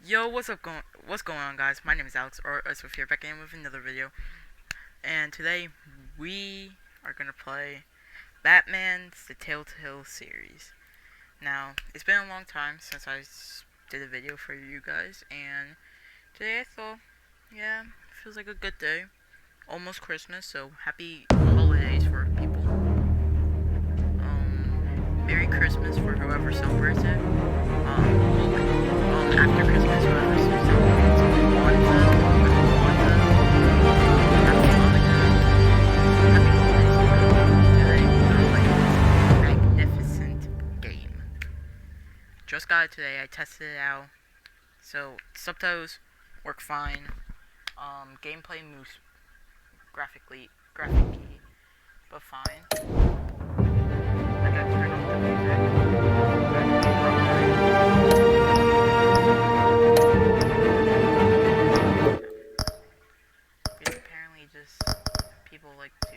Yo, what's going on, guys? My name is Alex, or Uswif here, back in with another video. And today we are gonna play Batman's The Telltales series. Now, it's been a long time since did a video for you guys, and today I thought, yeah, feels like a good day. Almost Christmas, so happy holidays for people. Merry Christmas for whoever celebrates it. After Christmas, whoever celebrates Kwanzaa, Happy holidays. Today, we're playing this magnificent game. Just got it today. I tested it out. So subtitles work fine. Gameplay moves graphically, but fine. I gotta turn off the music. Because apparently just people like to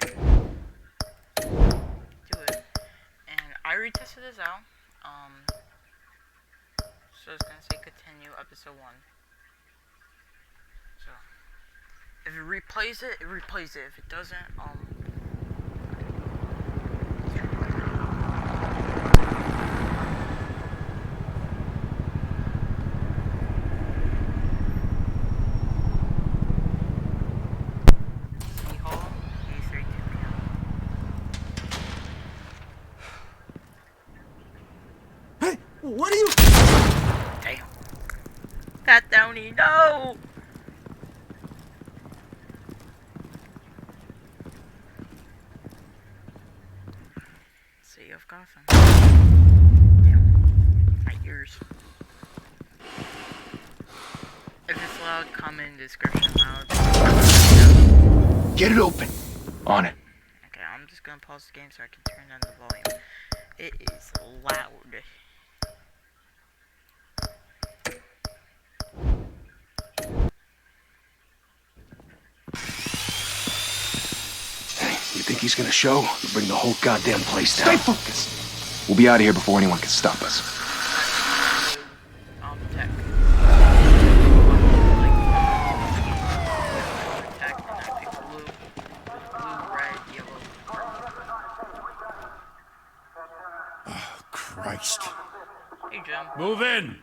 do it. And I retested this out. So it's gonna say continue episode 1. So if it replays it, it replays it. If it doesn't, City Hall, 8:32 p.m. Hey, what are you? Damn. Pat Downey, no! City of Gotham. Damn. My ears. If it's loud, comment in the description loud. Get it open. On it. Okay, I'm just gonna pause the game so I can turn down the volume. It is loud. Hey, you think he's gonna show? We'll bring the whole goddamn place down. Stay focused. We'll be out of here before anyone can stop us. Tech. Tech, and I picked blue, red, yellow, purple. Oh, Christ. Hey, Jim. Move in!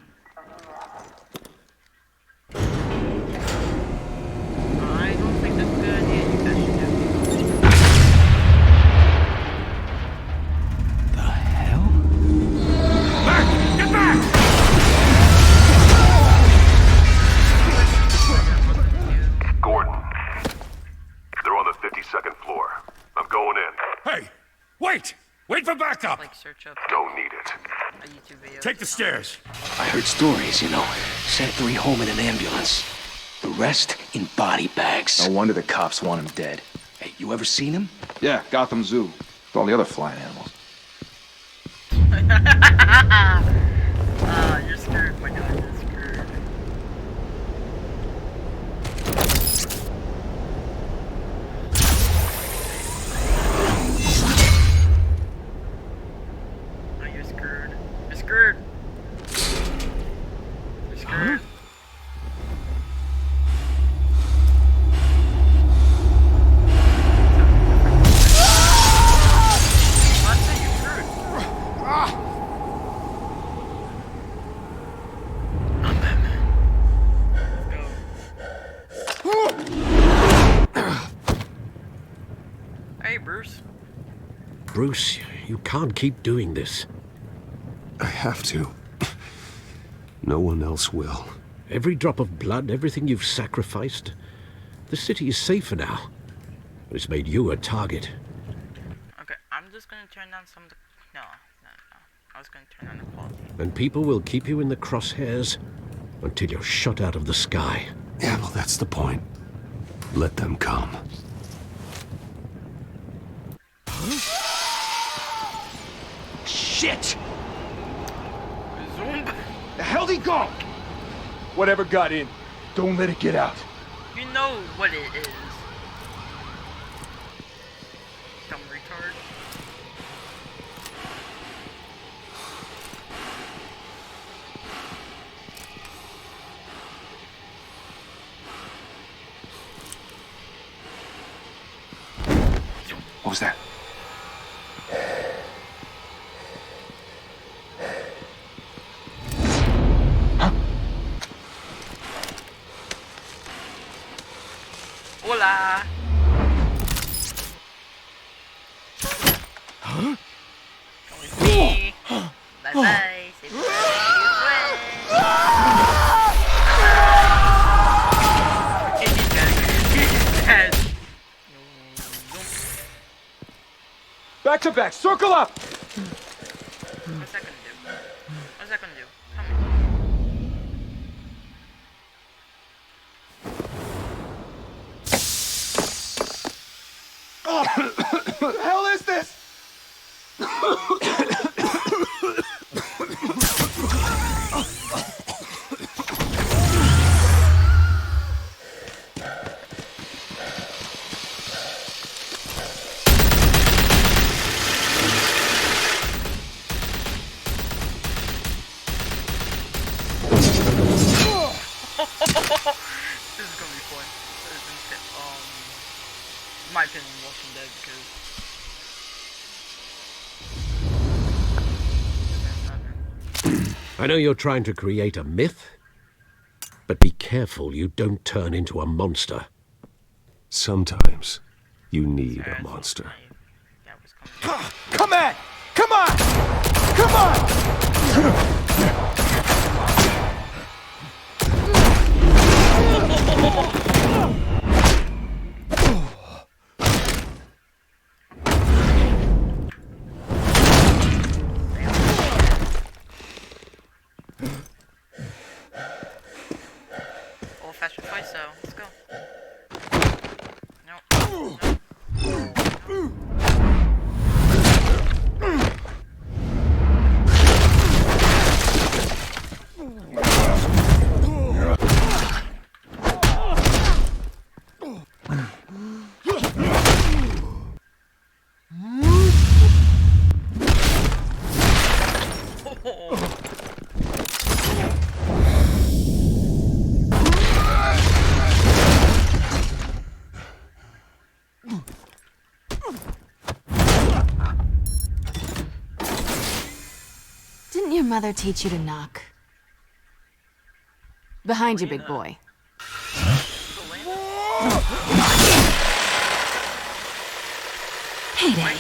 I don't think that's a good idea. You guys should do The hell? Back! Get back! Gordon. They're on the 52nd floor. I'm going in. Hey! Wait! Wait for backup! like search up Don't need it. a YouTube video. Take the stairs. I heard stories, Sent 3 home in an ambulance. The rest in body bags. No wonder the cops want him dead. Hey, you ever seen him? Yeah, Gotham Zoo. With all the other flying animals. You're screwed, my god, you're screwed. Oh, you're screwed. You're screwed. You're screwed. What? You're screwed. I'm Batman. Let's go. Hey, Bruce. Bruce, you can't keep doing this. I have to. No one else will. Every drop of blood, everything you've sacrificed. The city is safer now. It's made you a target. Okay, I'm just gonna turn down some of the... No. I was gonna turn down the quality. And people will keep you in the crosshairs until you're shot out of the sky. Yeah, well, that's the point. Let them come. Shit! Zoom! The hell'd he go? Whatever got in, don't let it get out. You know what it is. Dumb retard. was that? Hola. Huh? Come with me. Bye bye. Say bye to your friend. He's dead. Back to back, circle up! What's that gonna do? What's that gonna do? Tell me. What the hell is this? This is gonna be fun. In my opinion, Walking Dead because I know you're trying to create a myth, but be careful you don't turn into a monster. Sometimes you need a monster. that was coming. Come on! Come on! Come on! Old-fashioned fight, so let's go. Nope. Didn't your mother teach you to knock? Behind you, big boy. Heyday.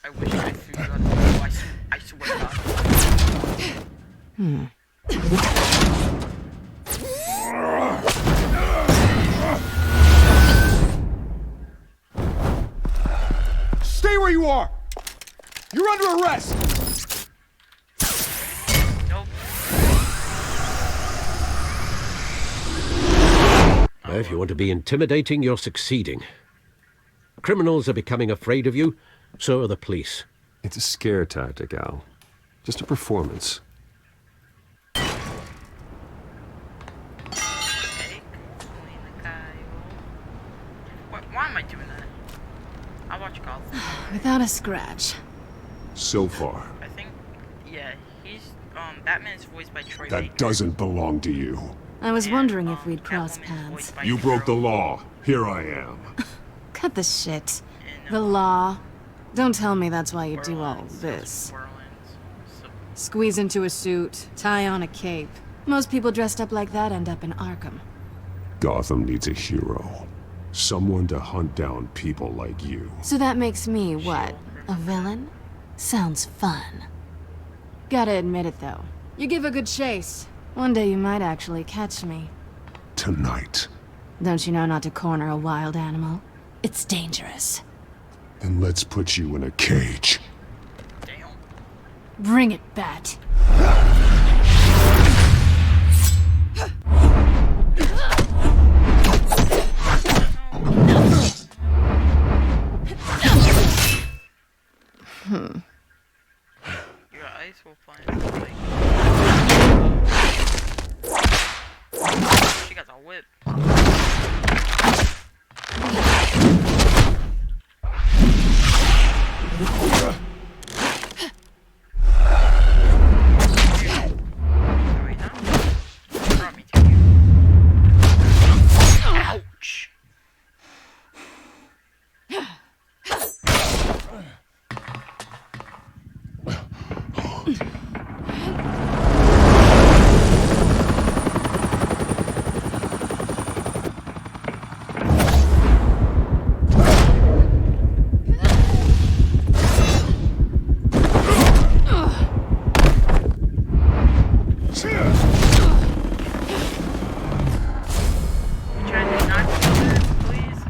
I wish I threw you on the wall. I swear to God. Stay where you are! You're under arrest! Nope. If you want to be intimidating, you're succeeding. Criminals are becoming afraid of you, so are the police. It's a scare tactic, Al. Just a performance. Okay. Why am I doing that? I'll watch golf. Without a scratch. So far. I think, yeah, he's, Batman is voiced by Troy That Baker. doesn't belong to you. I was And, wondering if we'd cross Catwoman is paths. voiced by You broke the Cheryl- law. Here I am. Cut the shit. and, The law. Don't tell me that's why you do all Orleans, this. Orleans. So, Squeeze into a suit, tie on a cape. Most people dressed up like that end up in Arkham. Gotham needs a hero. Someone to hunt down people like you. So that makes me, what, a villain? Sounds fun. Gotta admit it, though. You give a good chase. One day you might actually catch me. Tonight. Don't you know not to corner a wild animal? It's dangerous. Then let's put you in a cage. damn. Bring it, Bat. Your eyes will find, like... She got a whip. Wait, no?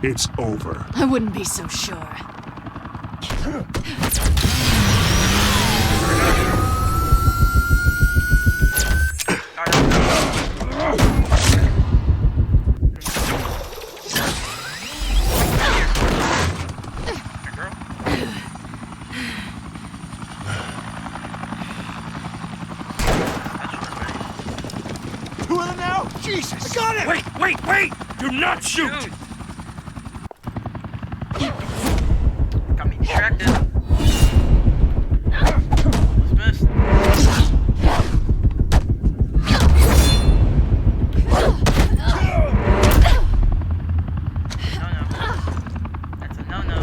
it's over. I wouldn't be so sure. Two of them now? Jesus! I got it! Wait! Do not shoot! Got me distracted. Almost missed. No. That's a no-no.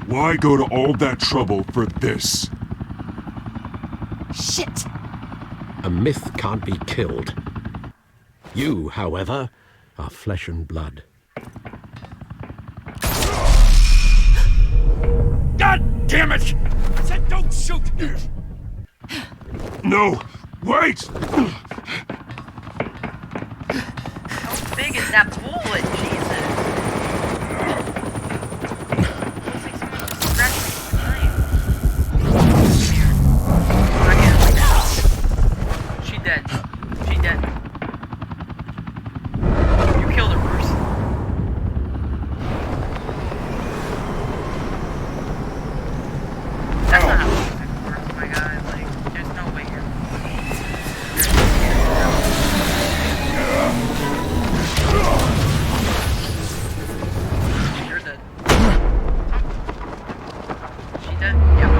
Why go to all that trouble for this? Shit! A myth can't be killed. You, however, are flesh and blood. God damn it! I said don't shoot! No! Wait! How big is that bullet? Jesus. She dead. You killed her, Bruce. That's not how it works, my guy. Like, there's no way you're dead. She dead? Yep.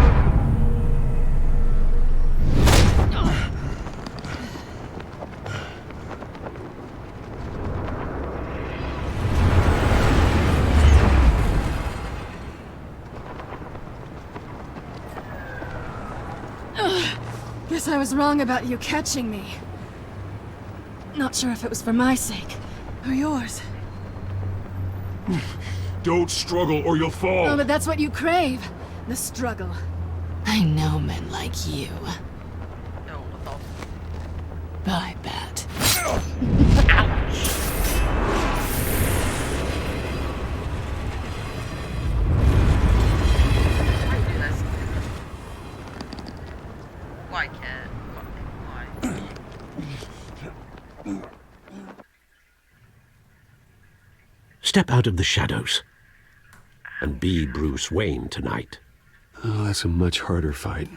Guess I was wrong about you catching me. Not sure if it was for my sake or yours. Don't struggle or you'll fall! Oh, but that's what you crave. The struggle. I know men like you. No, what I bet. the? Ouch. Why do this? Why, cat? Why? Step out of the shadows and be Bruce Wayne tonight. Oh, that's a much harder fight.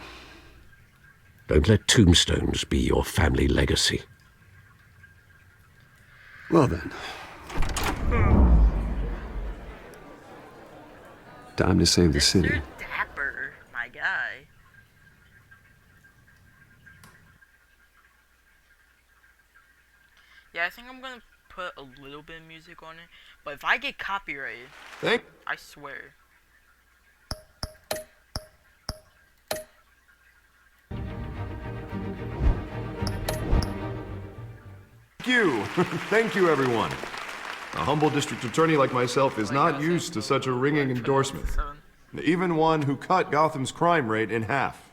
Don't let tombstones be your family legacy. Well then. Time to save the city. You're dapper, my guy. Yeah, I think I'm gonna put a little bit of music on it, but if I get copyrighted, I swear. Thank you, everyone. A humble district attorney like myself is not used to such a ringing endorsement. Even one who cut Gotham's crime rate in half.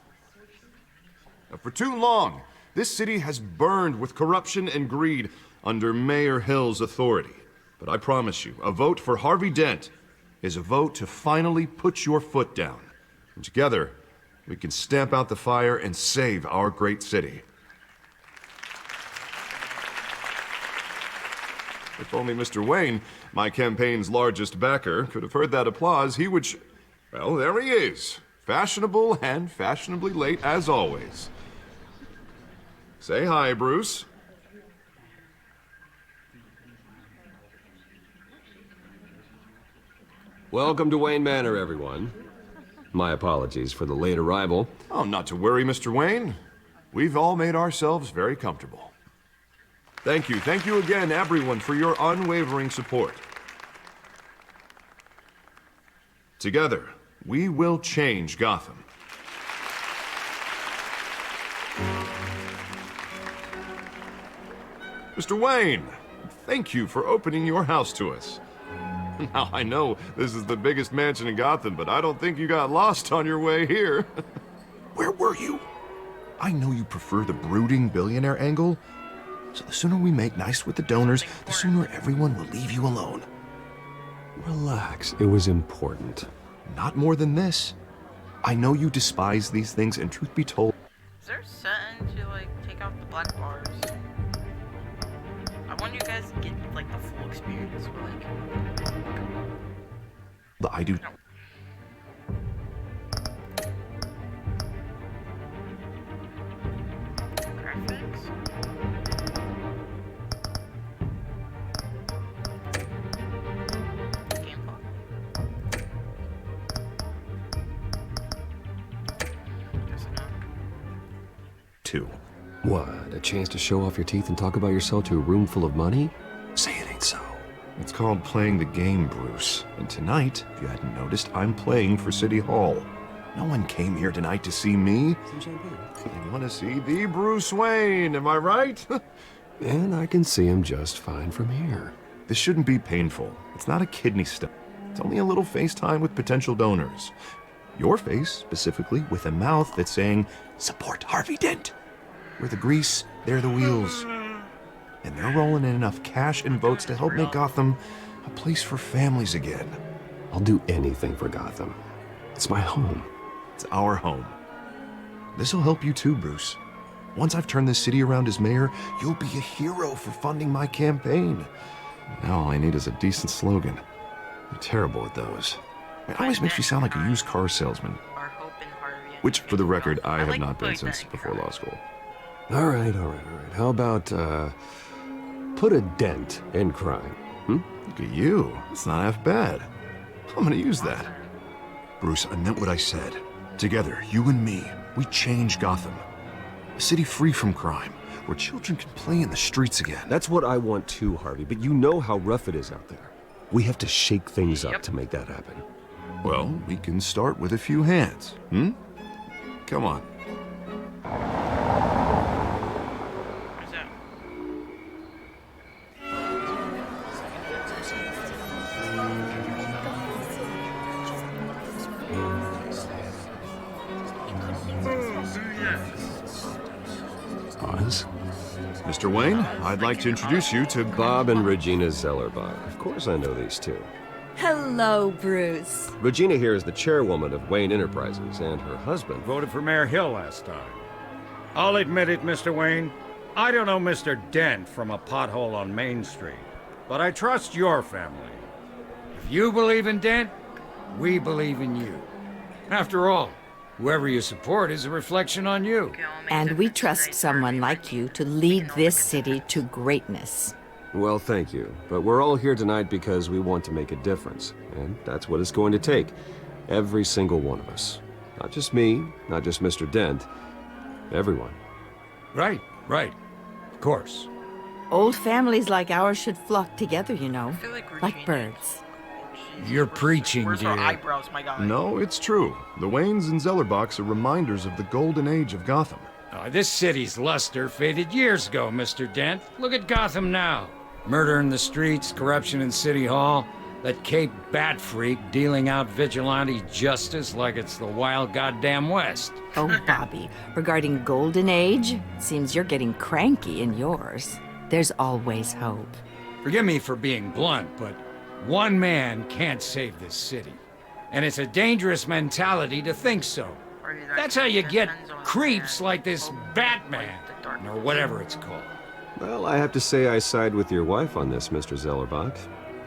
For too long, this city has burned with corruption and greed under Mayor Hill's authority. But I promise you, a vote for Harvey Dent is a vote to finally put your foot down. And together, we can stamp out the fire and save our great city. If only Mr. Wayne, my campaign's largest backer, could have heard that applause, he would well, there he is. Fashionable and fashionably late as always. Say hi, Bruce. Welcome to Wayne Manor, everyone. My apologies for the late arrival. Oh, not to worry, Mr. Wayne. We've all made ourselves very comfortable. Thank you again, everyone, for your unwavering support. Together, we will change Gotham. Mr. Wayne, thank you for opening your house to us. Now, I know this is the biggest mansion in Gotham, but I don't think you got lost on your way here. Where were you? I know you prefer the brooding billionaire angle, so the sooner we make nice with the donors, the sooner everyone will leave you alone. Relax, it was important. Not more than this. I know you despise these things, and truth be told... Is there a setting to, like, take out the black bars? I want you guys to get, like, the full experience, but, like... I do... Graphics? Gameplay? Guess not. 2. What, a chance to show off your teeth and talk about yourself to a room full of money? Say it ain't so. It's called playing the game, Bruce. And tonight, if you hadn't noticed, I'm playing for City Hall. No one came here tonight to see me. Some champagne. They want to see the Bruce Wayne, am I right? And I can see him just fine from here. This shouldn't be painful. It's not a kidney stone. It's only a little FaceTime with potential donors. Your face, specifically, with a mouth that's saying, support Harvey Dent. We're the grease, they're the wheels. And they're rolling in enough cash and votes to help make Gotham a place for families again. I'll do anything for Gotham. It's my home. It's our home. This'll help you too, Bruce. Once I've turned this city around as mayor, you'll be a hero for funding my campaign. Now all I need is a decent slogan. I'm terrible at those. It always makes me sound like a used car salesman. Which, for the record, I have not been since before law school. All right. How about, put a dent in crime? Look at you. It's not half bad. I'm gonna use that. Bruce, I meant what I said. Together, you and me, we change Gotham. A city free from crime, where children can play in the streets again. That's what I want too, Harvey, but you know how rough it is out there. We have to shake things up to make that happen. Well, we can start with a few hands, Come on. What's that? Oz? Mr. Wayne, I'd like to introduce you to Bob and Regina Zellerbach. Of course I know these two. Hello, Bruce. Regina here is the chairwoman of Wayne Enterprises, and her husband... Voted for Mayor Hill last time. I'll admit it, Mr. Wayne. I don't know Mr. Dent from a pothole on Main Street, but I trust your family. If you believe in Dent, we believe in you. After all, whoever you support is a reflection on you. And we trust someone like you to lead this city to greatness. Well, thank you. But we're all here tonight because we want to make a difference. And that's what it's going to take. Every single one of us. Not just me, not just Mr. Dent. Everyone. Right. Of course. Old families like ours should flock together, you know. I feel like Like birds. You're preaching, Where's her dear. eyebrows, my guy? No, it's true. The Waynes and Zellerbachs are reminders of the golden age of Gotham. This city's luster faded years ago, Mr. Dent. Look at Gotham now. Murder in the streets, corruption in City Hall, that Cape Bat freak dealing out vigilante justice like it's the wild goddamn West. Oh, Bobby, regarding Golden Age, seems you're getting cranky in yours. There's always hope. Forgive me for being blunt, but one man can't save this city. And it's a dangerous mentality to think so. That's how you get creeps like this Batman, or whatever it's called. Well, I have to say I side with your wife on this, Mr. Zellerbach.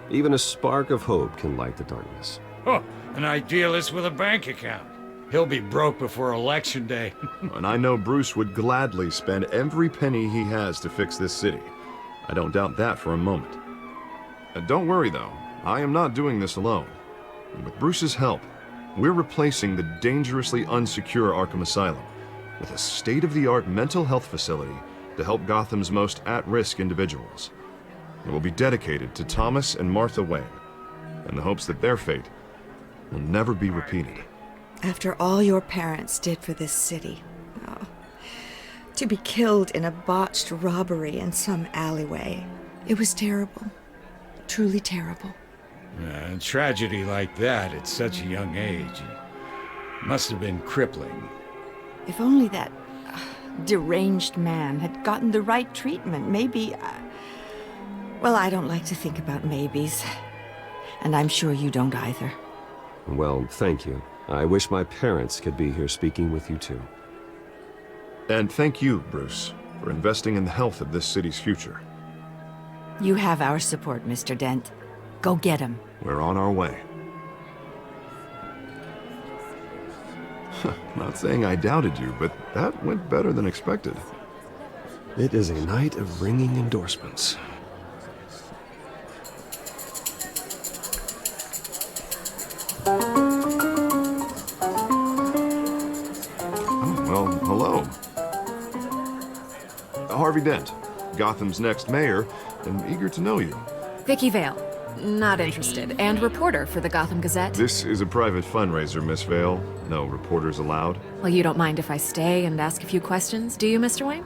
Even a spark of hope can light the darkness. Oh, an idealist with a bank account. He'll be broke before Election Day. And I know Bruce would gladly spend every penny he has to fix this city. I don't doubt that for a moment. Don't worry, though. I am not doing this alone. With Bruce's help, we're replacing the dangerously unsecure Arkham Asylum with a state-of-the-art mental health facility to help Gotham's most at-risk individuals. It will be dedicated to Thomas and Martha Wayne, in the hopes that their fate will never be repeated. After all your parents did for this city, to be killed in a botched robbery in some alleyway, it was terrible. Truly terrible. A tragedy like that at such a young age must have been crippling. If only that deranged man had gotten the right treatment, maybe... Well, I don't like to think about maybes. And I'm sure you don't either. Well, thank you. I wish my parents could be here speaking with you too. And thank you, Bruce, for investing in the health of this city's future. You have our support, Mr. Dent. Go get him. We're on our way. Not saying I doubted you, but that went better than expected. It is a night of ringing endorsements. Oh, well, hello. Harvey Dent, Gotham's next mayor, and eager to know you. Vicky Vale. Not interested. And reporter for the Gotham Gazette. This is a private fundraiser, Miss Vale. No reporters allowed. Well, you don't mind if I stay and ask a few questions, do you, Mr. Wayne?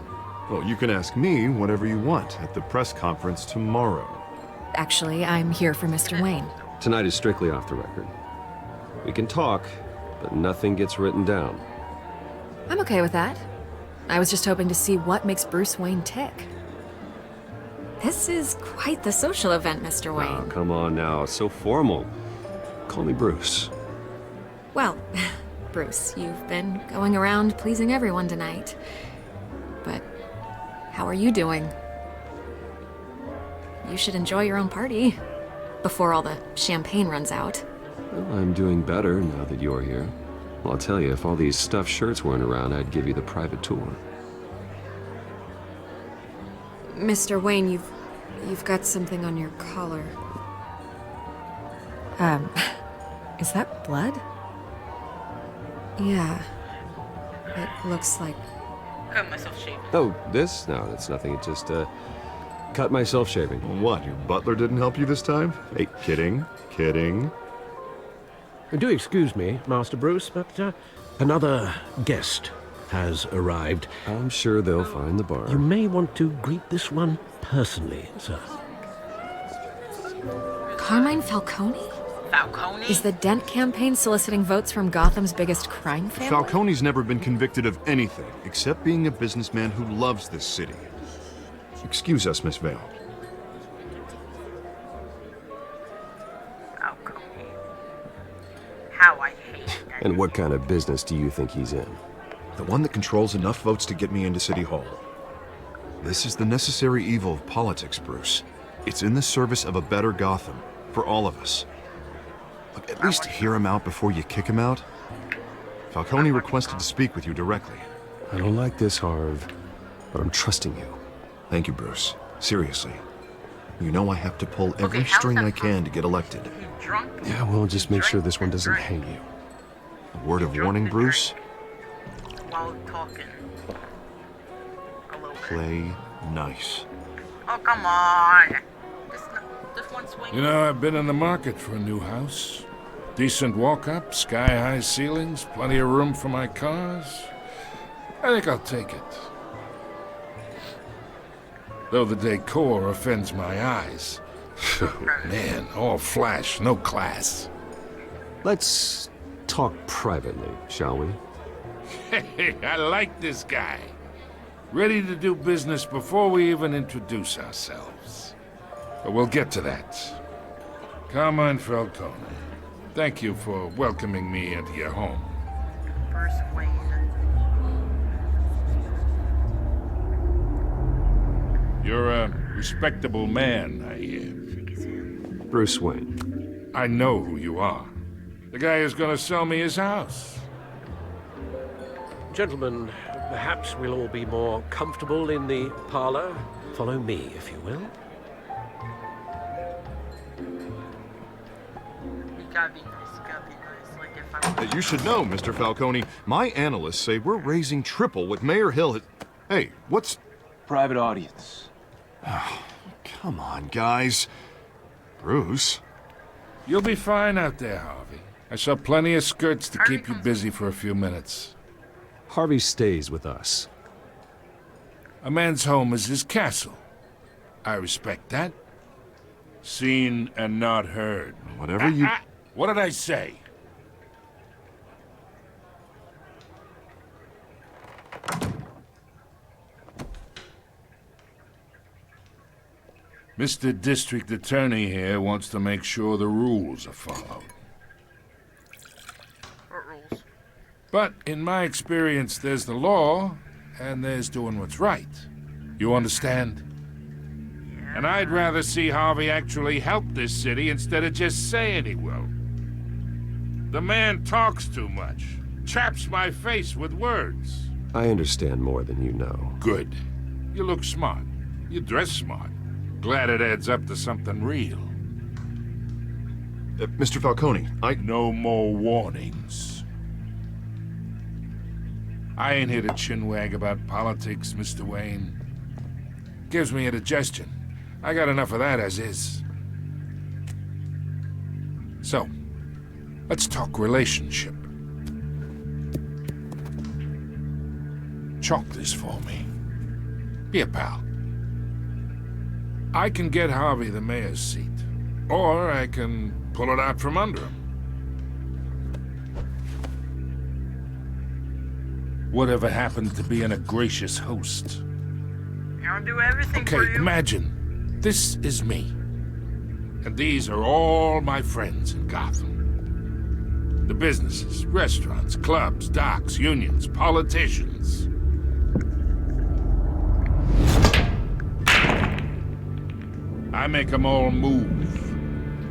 Well, you can ask me whatever you want at the press conference tomorrow. Actually, I'm here for Mr. Wayne. Tonight is strictly off the record. We can talk, but nothing gets written down. I'm okay with that. I was just hoping to see what makes Bruce Wayne tick. This is quite the social event, Mr. Wayne. Oh, come on now. It's so formal. Call me Bruce. Well, Bruce, you've been going around pleasing everyone tonight. But how are you doing? You should enjoy your own party before all the champagne runs out. Well, I'm doing better now that you're here. Well, I'll tell you, if all these stuffed shirts weren't around, I'd give you the private tour. Mr. Wayne, you've got something on your collar. Is that blood? Yeah. It looks like... Cut myself shaving. Oh, this? No, that's nothing. It just, cut myself shaving. What, your butler didn't help you this time? Hey, kidding. Do excuse me, Master Bruce, but another guest has arrived. I'm sure they'll find the bar. You may want to greet this one personally, sir. Carmine Falcone? Falcone? Is the Dent campaign soliciting votes from Gotham's biggest crime family? Falcone's never been convicted of anything except being a businessman who loves this city. Excuse us, Miss Vale. Falcone. How I hate that. And what kind of business do you think he's in? The one that controls enough votes to get me into City Hall. This is the necessary evil of politics, Bruce. It's in the service of a better Gotham, for all of us. Look, at least hear him out before you kick him out. Falcone requested to speak with you directly. I don't like this, Harv, but I'm trusting you. Thank you, Bruce. Seriously. You know I have to pull every string I can to get elected. Yeah, well, just make sure this one doesn't hang you. A word of warning, Bruce? While talking. A little bit. Play nice. Oh, come on. Just one swing. You know, I've been in the market for a new house. Decent walk-up, sky-high ceilings, plenty of room for my cars. I think I'll take it. Though the decor offends my eyes. Man, all flash, no class. Let's talk privately, shall we? Hey, I like this guy. Ready to do business before we even introduce ourselves. But we'll get to that. Carmine Falcone, thank you for welcoming me into your home. Bruce Wayne. You're a respectable man, I hear. Bruce Wayne. I know who you are. The guy who's gonna sell me his house. Gentlemen, perhaps we'll all be more comfortable in the parlor. Follow me, if you will. You gotta be nice, Like, if I... You should know, Mr. Falcone, my analysts say we're raising triple what Mayor Hill has... Hey, what's... Private audience. Oh, come on, guys. Bruce? You'll be fine out there, Harvey. I saw plenty of skirts to keep you busy for a few minutes. Harvey stays with us. A man's home is his castle. I respect that. Seen and not heard. Whatever you... What did I say? Mr. District Attorney here wants to make sure the rules are followed. What rules? But in my experience, there's the law, and there's doing what's right. You understand? Yeah. And I'd rather see Harvey actually help this city instead of just saying he will. The man talks too much. Chaps my face with words. I understand more than you know. Good. You look smart. You dress smart. Glad it adds up to something real. Mr. Falcone, No more warnings. I ain't here to chinwag about politics, Mr. Wayne. Gives me indigestion. I got enough of that as is. So, let's talk relationship. Chalk this for me. Be a pal. I can get Harvey the mayor's seat, or I can pull it out from under him. Whatever happened to being a gracious host? I'll do everything for Okay, you. imagine, this is me. And these are all my friends in Gotham. The businesses, restaurants, clubs, docks, unions, politicians. I make them all move.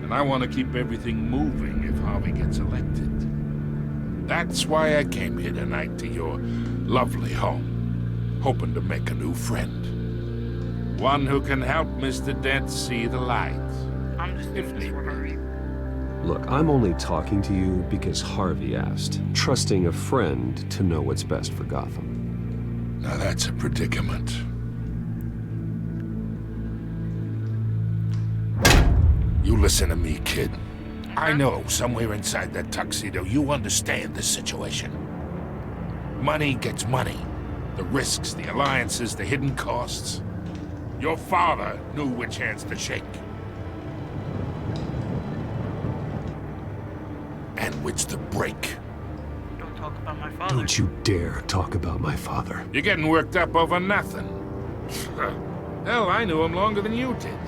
And I want to keep everything moving if Harvey gets elected. That's why I came here tonight to your lovely home, hoping to make a new friend. One who can help Mr. Dent see the light. I'm just doing this for Harvey. Look, I'm only talking to you because Harvey asked, trusting a friend to know what's best for Gotham. Now that's a predicament. You listen to me, kid. I know somewhere inside that tuxedo you understand the situation. Money gets money. The risks, the alliances, the hidden costs. Your father knew which hands to shake. And which to break. Don't talk about my father. Don't you dare talk about my father. You're getting worked up over nothing. Hell, I knew him longer than you did.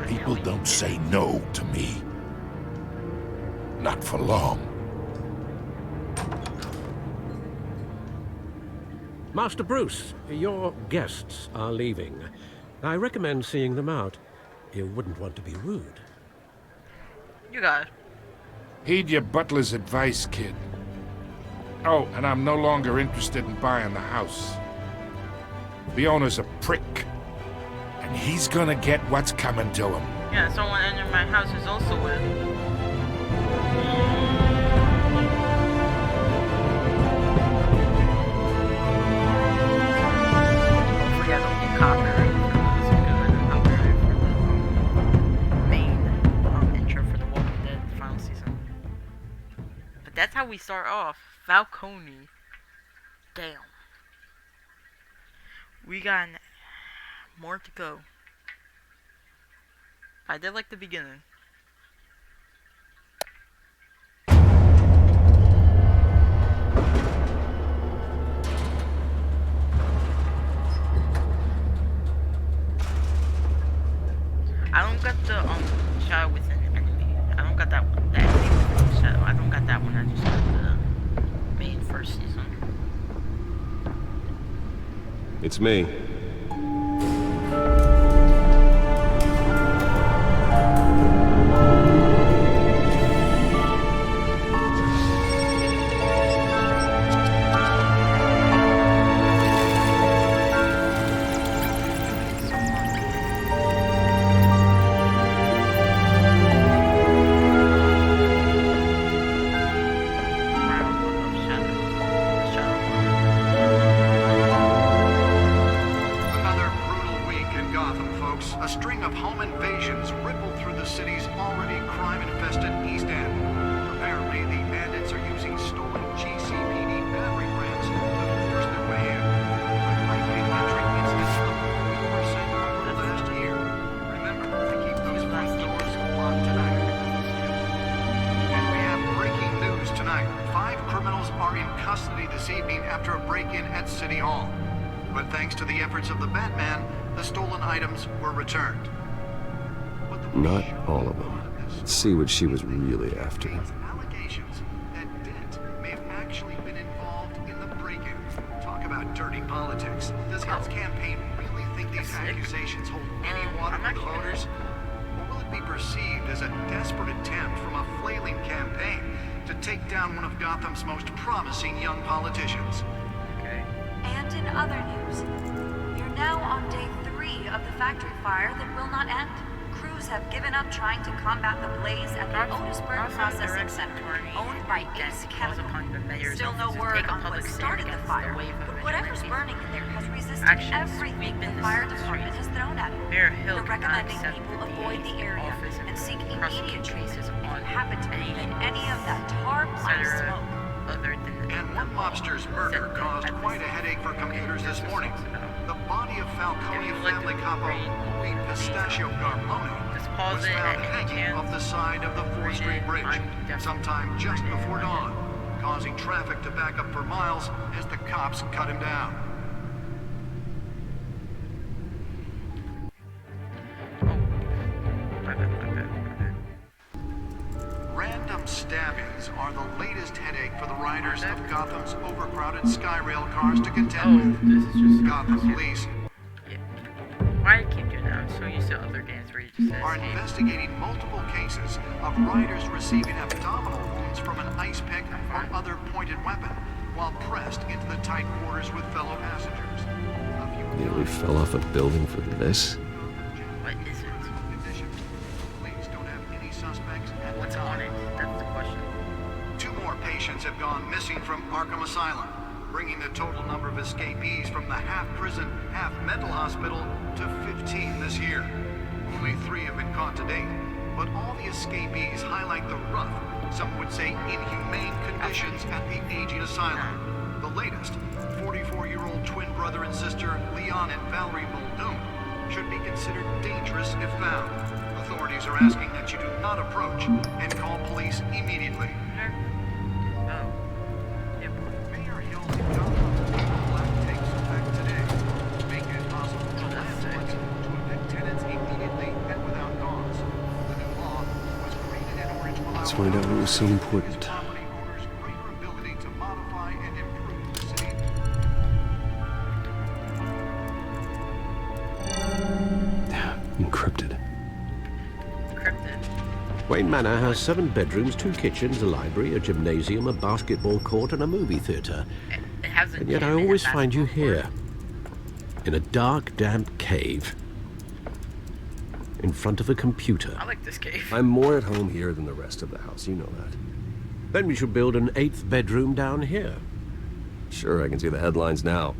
People don't say no to me. Not for long. Master Bruce, your guests are leaving. I recommend seeing them out. You wouldn't want to be rude. You got it. Heed your butler's advice, kid. Oh, and I'm no longer interested in buying the house. The owner's a prick. And he's gonna get what's coming to him. Yeah, someone entering my house is also in. Hopefully I don't get copyright for this because I got copyright for the main intro for The Walking Dead final season. But that's how we start off. Falcone. Damn. We got more to go. I did like the beginning. I don't got the shadow with an enemy. I don't got that one. That enemy with the shadow. I don't got that one. I just got the main first season. It's me. this evening after a break-in at City Hall. But thanks to the efforts of the Batman, the stolen items were returned. Not all of them. Let's see what she was really after. Allegations that Dent may have actually been involved in the break-in. Talk about dirty politics. Does Hell's campaign really think these accusations hold any water with the voters? Or will it be perceived as a desperate attempt from a flailing campaign to take down one of Gotham's most promising young politicians? And in other news, you're now on day 3 of the factory fire that will not end. Crews have given up trying to combat the blaze at the Otisburg Processing Center, owned by Ace Chemical. Still no word on what started the fire, but whatever's burning in there has resisted everything the fire department has thrown at it. They're recommending people avoid the area and seek immediate treatment if you happen to be in any of that tar-black smoke. And one mobster's murder caused quite a headache for commuters this morning. The body of Falcone family capo Louis Pistachio Garmone was found hanging off the side of the 4th Street Bridge sometime just before dawn, causing traffic to back up for miles as the cops cut him down. Random stabbings are the latest headache for the riders of Gotham's overcrowded Skyrail cars to contend with. Gotham Police Why do you keep doing that? I'm so used to other games where you just say, are investigating multiple cases of riders receiving abdominal wounds from an ice pick or other pointed weapon while pressed into the tight quarters with fellow passengers. Nearly fell off a building for this? What is it? Police don't have any suspects at What's the time. on it? That's the question. 2 more patients have gone missing from Arkham Asylum, bringing the total number of escapees from the half-prison, half-mental hospital to 15 this year. Only 3 have been caught to date, but all the escapees highlight the rough, some would say inhumane conditions at the aging asylum. The latest, 44-year-old twin brother and sister Leon and Valerie Muldoon, should be considered dangerous if found. Authorities are asking that you do not approach and call police immediately. Mayor Hill in Gotham black takes effect today, making it possible for landlords to evict tenants immediately and without cause. The new law was created in order to allow Let's find out what was so important. property owners greater ability to modify and improve the city. Encrypted. Encrypted. Wayne Manor has 7 bedrooms, 2 kitchens, a library, a gymnasium, a basketball court, and a movie theater. It has a And yet gym I and a always find you basketball here, in a dark, damp cave, in front of a computer. I like this cave. I'm more at home here than the rest of the house, you know that. Then we should build an 8th bedroom down here. Sure, I can see the headlines now.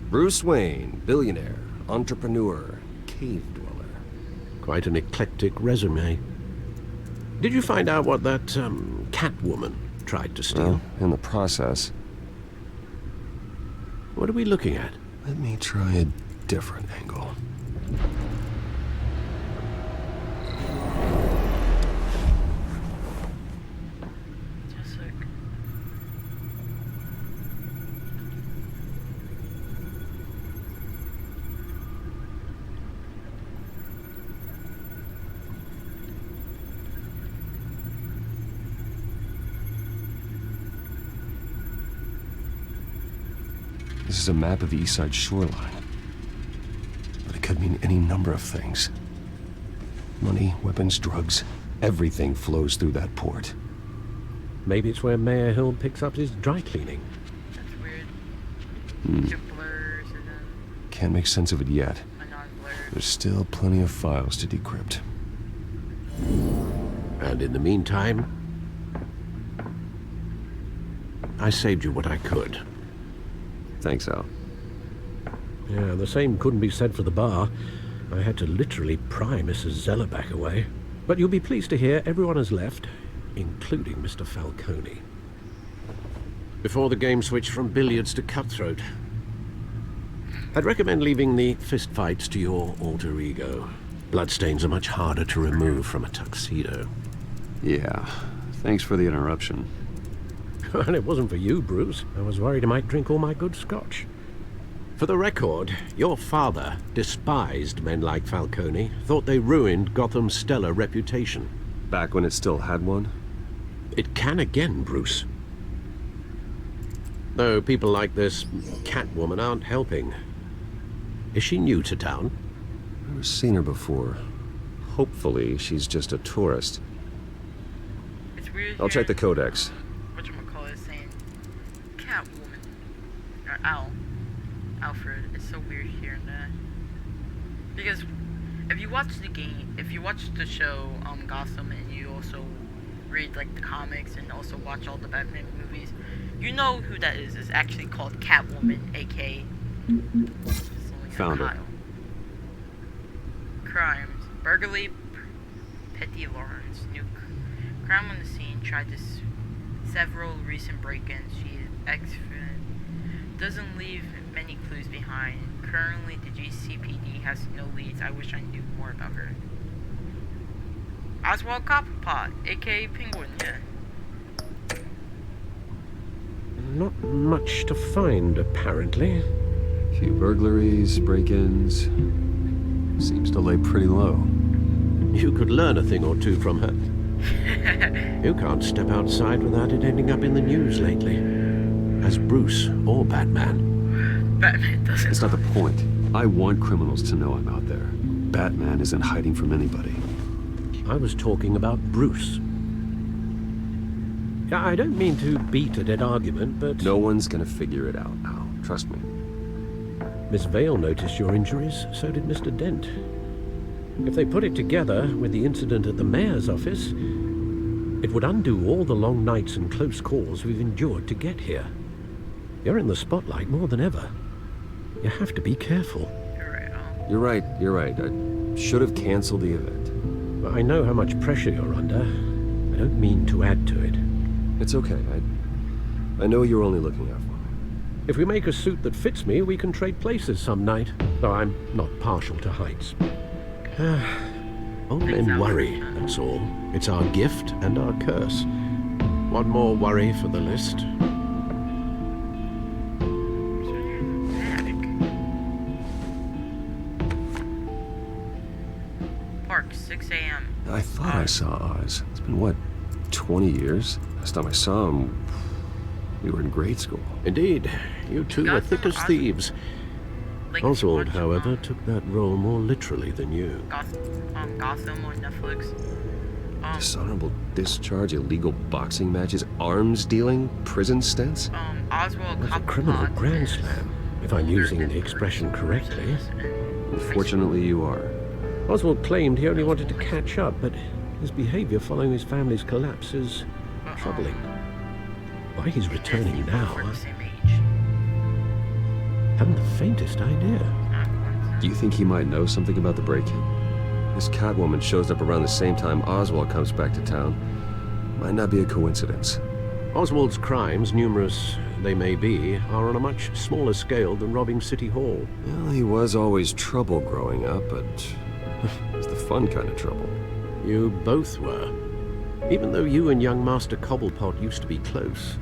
Bruce Wayne, billionaire, entrepreneur, cave dweller. Quite an eclectic resume. Did you find out what that, Catwoman tried to steal? Well, in the process. What are we looking at? Let me try a different angle. Just like... This is a map of the east side shoreline. But it could mean any number of things. Money, weapons, drugs, everything flows through that port. Maybe it's where Mayor Hill picks up his dry cleaning. That's weird. Hmm. Two blurs and then Can't make sense of it yet. a non-blur. There's still plenty of files to decrypt. And in the meantime, I saved you what I could. Thanks, Al. Yeah, the same couldn't be said for the bar. I had to literally pry Mrs. Zellerback away. But you'll be pleased to hear everyone has left, including Mr. Falcone. Before the game switched from billiards to cutthroat. I'd recommend leaving the fistfights to your alter ego. Bloodstains are much harder to remove from a tuxedo. Yeah, thanks for the interruption. Well, it wasn't for you, Bruce. I was worried I might drink all my good scotch. For the record, your father despised men like Falcone, thought they ruined Gotham's stellar reputation. Back when it still had one? It can again, Bruce. Though people like this Catwoman aren't helping. Is she new to town? I've never seen her before. Hopefully, she's just a tourist. It's weird. I'll check the codex. Whatchamacallit is saying Catwoman. Or Alfred. It's so weird hearing that. Because if you watch the show Gotham, and you also read like the comics and also watch all the Batman movies, you know who that is. It's actually called Catwoman, aka Found her. Crimes. Burglary, Petty Lawrence. New crime on the scene. Tried to several recent break-ins. She is excellent. Doesn't leave many clues behind. Currently, the GCPD has no leads. I wish I knew more about her. Oswald Cobblepot, aka Penguin, yeah. Not much to find, apparently. Few burglaries, break-ins. Seems to lay pretty low. You could learn a thing or two from her. You can't step outside without it ending up in the news lately. As Bruce or Batman. Batman doesn't. That's not the point. I want criminals to know I'm out there. Batman isn't hiding from anybody. I was talking about Bruce. I don't mean to beat a dead argument, but... No one's gonna figure it out now. Trust me. Miss Vale noticed your injuries, so did Mr. Dent. If they put it together with the incident at the mayor's office, it would undo all the long nights and close calls we've endured to get here. You're in the spotlight more than ever. You have to be careful. You're right. I should have canceled the event. Well, I know how much pressure you're under. I don't mean to add to it. It's okay. I know you're only looking out for me. If we make a suit that fits me, we can trade places some night. Though I'm not partial to heights. Old men worry, that's all. It's our gift and our curse. One more worry for the list. Park, 6 a.m. I thought I saw Oz. It's been, what, 20 years? Last time I saw him, we were in grade school. Indeed. You two were thick as thieves. Oswald, however, took that role more literally than you. Gotham on Netflix. Dishonorable discharge, illegal boxing matches, arms dealing, prison stints? Oswald That's a criminal grand slam, if I'm using the expression correctly. Unfortunately, you are. Oswald claimed he only wanted to catch up, but his behavior following his family's collapse is troubling. Why he's returning now, I haven't the faintest idea. Do you think he might know something about the break-in? This Catwoman shows up around the same time Oswald comes back to town. Might not be a coincidence. Oswald's crimes, numerous they may be, are on a much smaller scale than robbing City Hall. Well, he was always trouble growing up, but it was the fun kind of trouble. You both were. Even though you and young Master Cobblepot used to be close,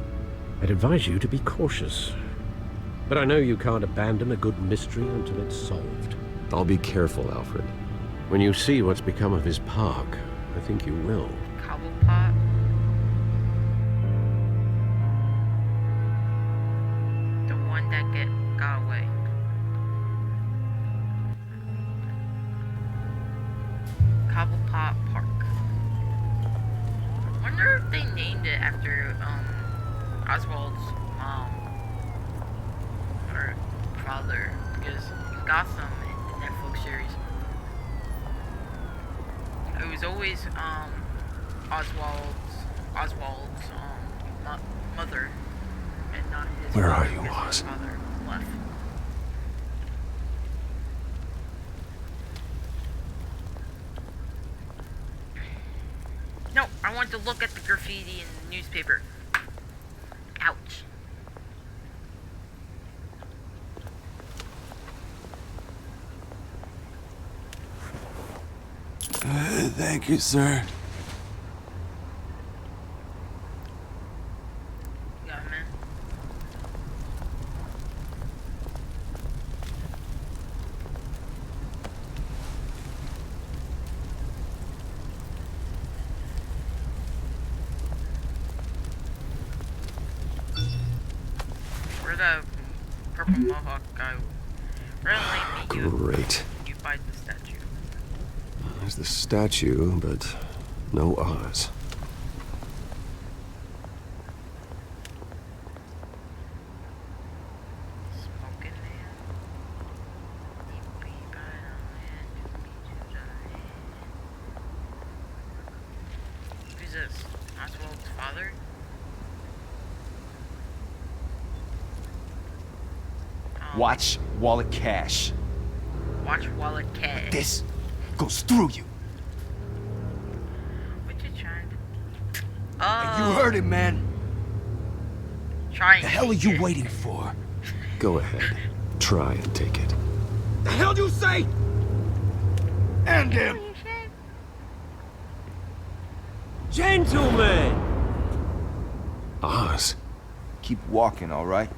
I'd advise you to be cautious. But I know you can't abandon a good mystery until it's solved. I'll be careful, Alfred. When you see what's become of his park, I think you will. Cobblepot. The one that got away. Cobblepot Park. I wonder if they named it after Oswald's mom or father, because in Gotham in the Netflix series, it was always Oswald's mother, and not his Where father, are you, because Oz? his father left. No, I want to look at the graffiti in the newspaper. Ouch. Thank you, sir. that purple mohawk guy randomly meet Great. you by the statue. There's the statue, but no Oz. Smoking man. Who's this? Oswald's father? Watch wallet cash. Watch wallet cash. This goes through you. What you trying to... You heard it, man. Trying. The hell are you waiting for? Go ahead. Try and take it. The hell do you say? End him. Gentlemen! Oz. Keep walking, all right?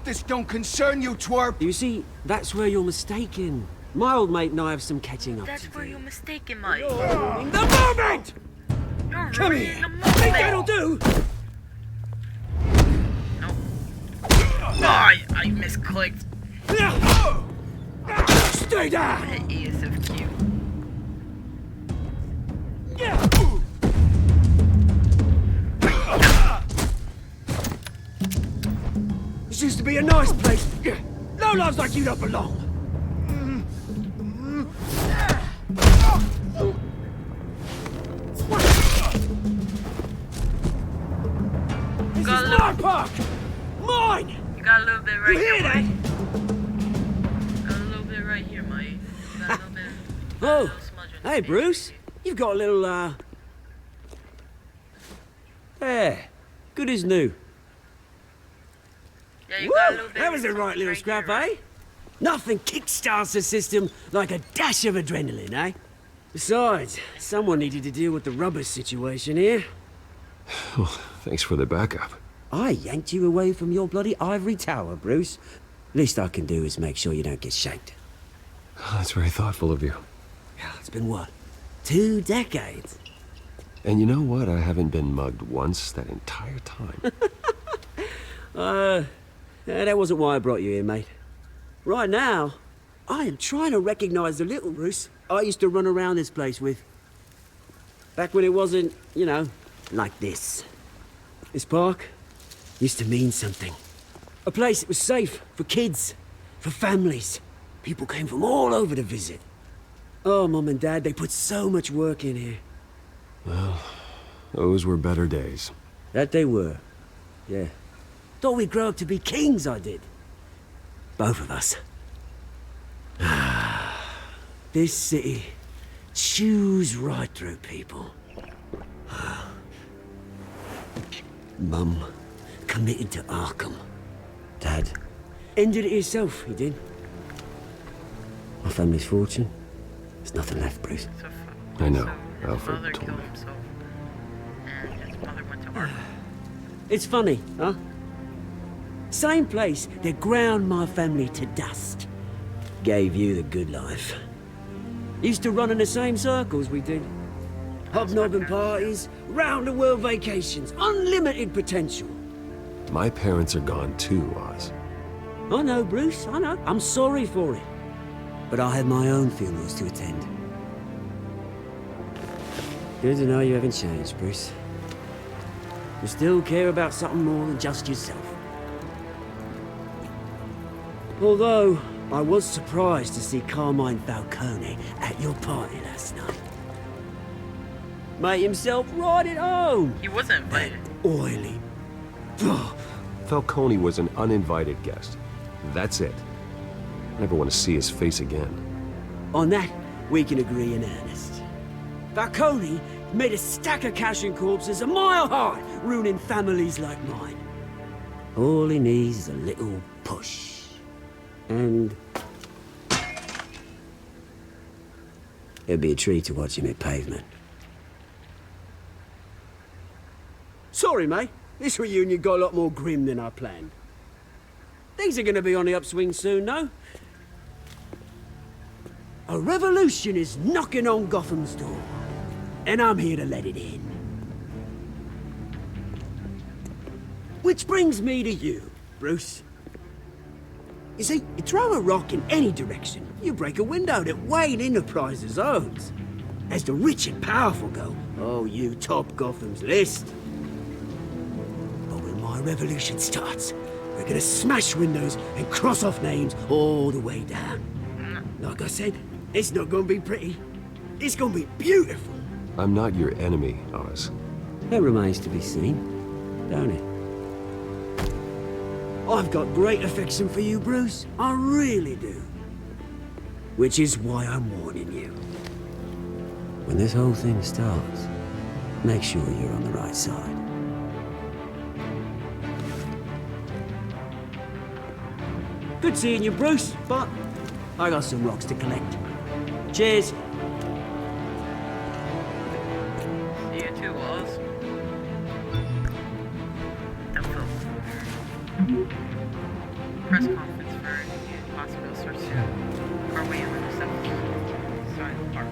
This don't concern you, twerp. You see, that's where you're mistaken. My old mate and I have some catching up That's to where do. you're mistaken, Mike. Ruining the moment! You're Come ruining here. the moment. Think that'll do? No. Oh, I misclicked. Stay down! I'm gonna ESFQ. This used to be a nice place. No lives like you don't belong. This is my park! Mine! You got a little bit right You hear here, that? Mike. Got a little bit right here, Mike. Got a little bit. Oh, hey, Bruce. You've got a little, Yeah, good as new. Yeah, you got a little bit. That was a right little scrap, eh? Nothing kickstarts the system like a dash of adrenaline, eh? Besides, someone needed to deal with the rubber situation here. Well, thanks for the backup. I yanked you away from your bloody ivory tower, Bruce. Least I can do is make sure you don't get shanked. That's very thoughtful of you. Yeah, it's been what? 2 decades? And you know what? I haven't been mugged once that entire time. That wasn't why I brought you here, mate. Right now, I am trying to recognize the little Bruce I used to run around this place with. Back when it wasn't, you know, like this. This park used to mean something. A place that was safe for kids, for families. People came from all over to visit. Oh, Mum and Dad, they put so much work in here. Well, those were better days. That they were. Yeah. Thought we'd grow up to be kings, I did. Both of us. This city chews right through people. Mum committed to Arkham. Dad ended it himself, he did. My family's fortune. There's nothing left, Bruce. I know. His Alfred father told killed me. himself, and his mother went to Arkham. It's funny, huh? Same place that ground my family to dust. Gave you the good life. Used to run in the same circles we did. Hobnobbing parties, round-the-world vacations, unlimited potential. My parents are gone too, Oz. I know, Bruce, I know. I'm sorry for it. But I have my own funerals to attend. Good to know you haven't changed, Bruce. You still care about something more than just yourself. Although, I was surprised to see Carmine Falcone at your party last night. Made himself right at home. He wasn't invited. Oily. Falcone was an uninvited guest. That's it. Never want to see his face again. On that, we can agree in earnest. Falcone made a stack of cash and corpses a mile high, ruining families like mine. All he needs is a little push. And it'd be a treat to watch him hit pavement. Sorry, mate. This reunion got a lot more grim than I planned. Things are gonna be on the upswing soon, no? A revolution is knocking on Gotham's door, and I'm here to let it in. Which brings me to you, Bruce. You see, you throw a rock in any direction, you break a window that Wayne Enterprises owns. As the rich and powerful go, oh, you top Gotham's list. But when my revolution starts, we're gonna smash windows and cross off names all the way down. Like I said, it's not gonna be pretty. It's gonna be beautiful. I'm not your enemy, Oz. That remains to be seen, don't it? I've got great affection for you, Bruce. I really do. Which is why I'm warning you. When this whole thing starts, make sure you're on the right side. Good seeing you, Bruce, but I got some rocks to collect. Cheers. See you too, Oz. Press conference for new hospital starts soon. Our way of reception. Sorry, the park.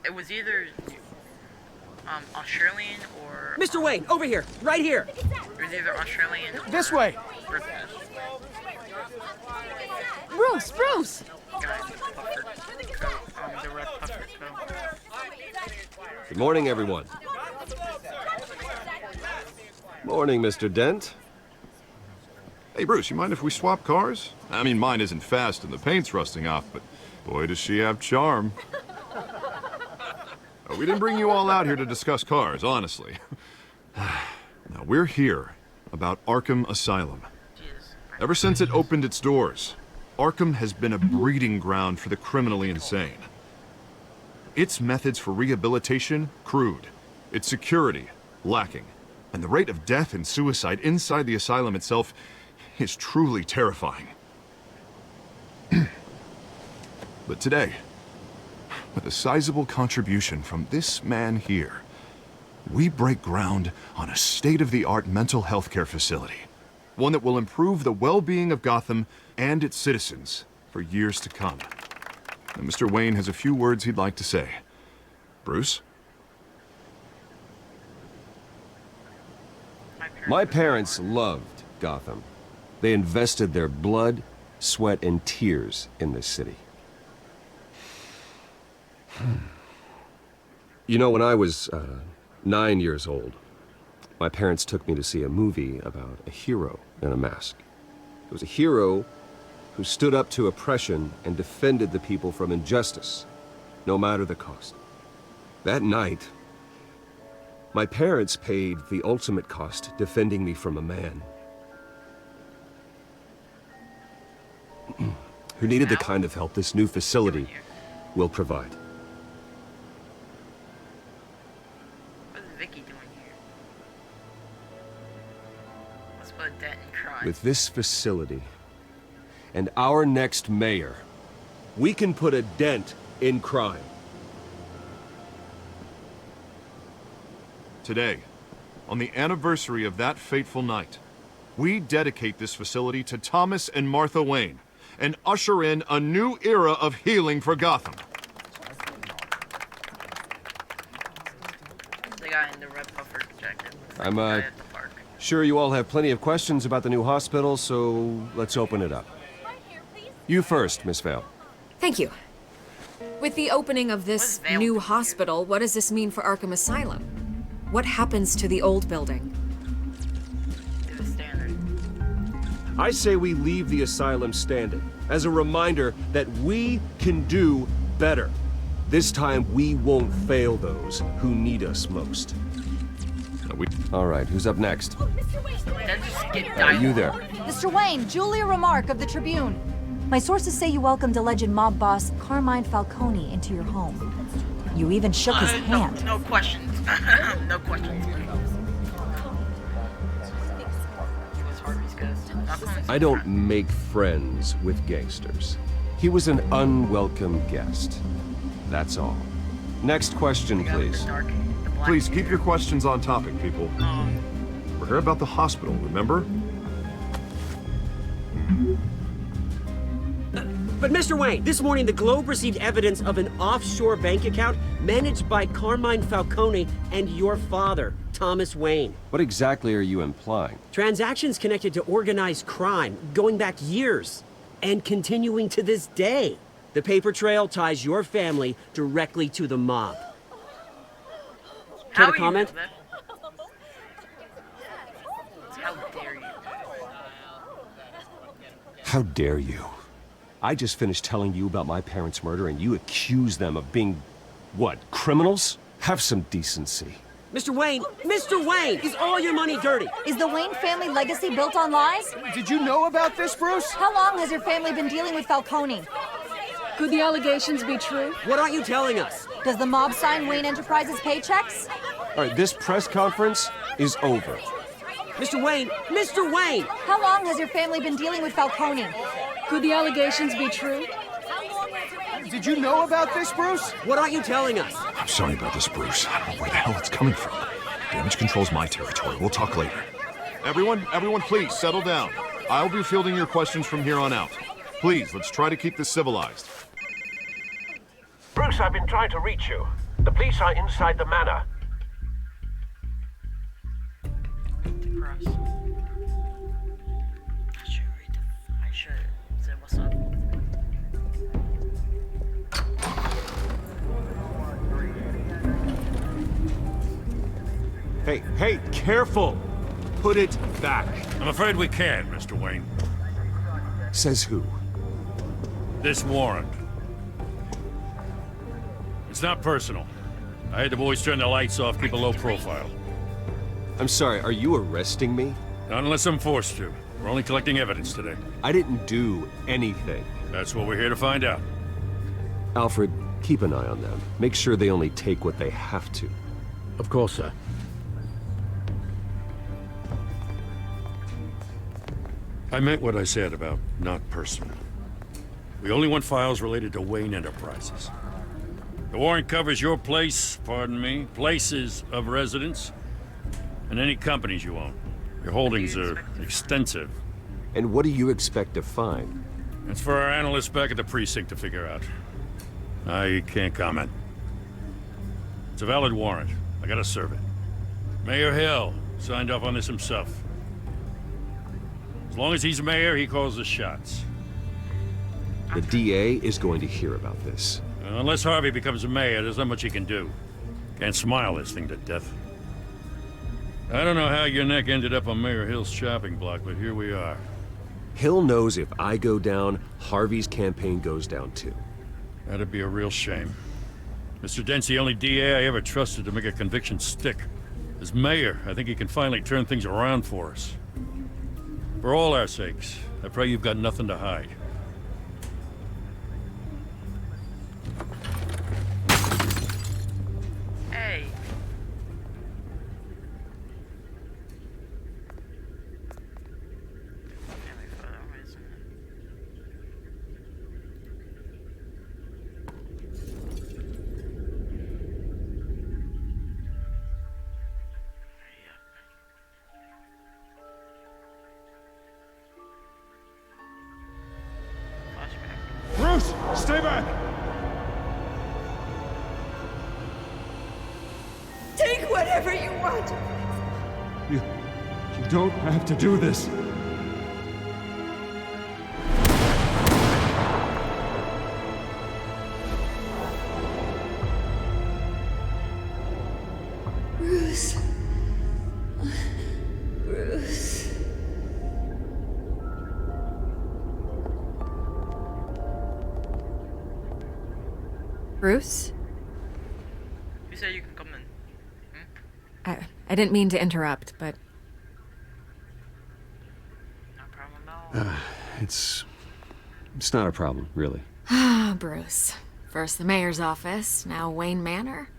It was either Australian or Mr. Wayne, over here, right here. It was either Australian or this way. British. Bruce! The red puffer coat. Good morning, everyone. Morning, Mr. Dent. Hey, Bruce, you mind if we swap cars? I mean, mine isn't fast and the paint's rusting off, but boy, does she have charm. We didn't bring you all out here to discuss cars, honestly. Now, we're here about Arkham Asylum. Ever since it opened its doors, Arkham has been a breeding ground for the criminally insane. Its methods for rehabilitation, crude. Its security, lacking. And the rate of death and suicide inside the asylum itself is truly terrifying. But today, with a sizable contribution from this man here, we break ground on a state-of-the-art mental health care facility. One that will improve the well-being of Gotham and its citizens for years to come. Now, Mr. Wayne has a few words he'd like to say. Bruce? My parents loved Gotham. They invested their blood, sweat, and tears in this city. You know, when I was 9 years old, my parents took me to see a movie about a hero in a mask. It was a hero who stood up to oppression and defended the people from injustice, no matter the cost. That night, my parents paid the ultimate cost defending me from a man who needed the kind of help this new facility will provide. With this facility and our next mayor, we can put a dent in crime. Today, on the anniversary of that fateful night, we dedicate this facility to Thomas and Martha Wayne and usher in a new era of healing for Gotham. The guy in the red puffer jacket. I'm sure you all have plenty of questions about the new hospital, so let's open it up. You first, Miss Vale. Thank you. With the opening of this new hospital, what does this mean for Arkham Asylum? What happens to the old building? I say we leave the asylum standing as a reminder that we can do better. This time we won't fail those who need us most. All right, who's up next? You there. Mr. Wayne, Julia Remark of the Tribune. My sources say you welcomed alleged mob boss Carmine Falcone into your home. You even shook his hand. No questions. No questions. I don't make friends with gangsters. He was an unwelcome guest. That's all. Next question, please. Please keep your questions on topic, people. We're here about the hospital, remember? But Mr. Wayne, this morning the Globe received evidence of an offshore bank account managed by Carmine Falcone and your father, Thomas Wayne. What exactly are you implying? Transactions connected to organized crime, going back years, and continuing to this day. The paper trail ties your family directly to the mob. Care to comment? How dare you? How dare you? I just finished telling you about my parents' murder and you accuse them of being, what, criminals? Have some decency. Mr. Wayne, is all your money dirty? Is the Wayne family legacy built on lies? Did you know about this, Bruce? How long has your family been dealing with Falcone? Could the allegations be true? What aren't you telling us? Does the mob sign Wayne Enterprises paychecks? All right, this press conference is over. Mr. Wayne! How long has your family been dealing with Falcone? Could the allegations be true? Did you know about this, Bruce? What aren't you telling us? I'm sorry about this, Bruce. I don't know where the hell it's coming from. Damage control's my territory. We'll talk later. Everyone, please settle down. I'll be fielding your questions from here on out. Please, let's try to keep this civilized. Bruce, I've been trying to reach you. The police are inside the manor. I should say what's up. Hey, careful! Put it back. I'm afraid we can't, Mr. Wayne. Says who? This warrant. It's not personal. I had the boys turn the lights off, keep a low profile. I'm sorry, are you arresting me? Not unless I'm forced to. We're only collecting evidence today. I didn't do anything. That's what we're here to find out. Alfred, keep an eye on them. Make sure they only take what they have to. Of course, sir. I meant what I said about not personal. We only want files related to Wayne Enterprises. The warrant covers your places of residence, and any companies you own. Your holdings are extensive. And what do you expect to find? It's for our analysts back at the precinct to figure out. I can't comment. It's a valid warrant. I gotta serve it. Mayor Hill signed off on this himself. As long as he's mayor, he calls the shots. The DA is going to hear about this. Unless Harvey becomes a mayor, there's not much he can do. Can't smile this thing to death. I don't know how your neck ended up on Mayor Hill's chopping block, but here we are. Hill knows if I go down, Harvey's campaign goes down too. That'd be a real shame. Mr. Dent's the only DA I ever trusted to make a conviction stick. As mayor, I think he can finally turn things around for us. For all our sakes, I pray you've got nothing to hide. Hey. Bruce, stay back! Take whatever you want. You don't have to do this. Bruce. Bruce. Bruce? You said you can come in. I didn't mean to interrupt, but... No problem at all. It's not a problem, really. Ah, Bruce. First the mayor's office, now Wayne Manor.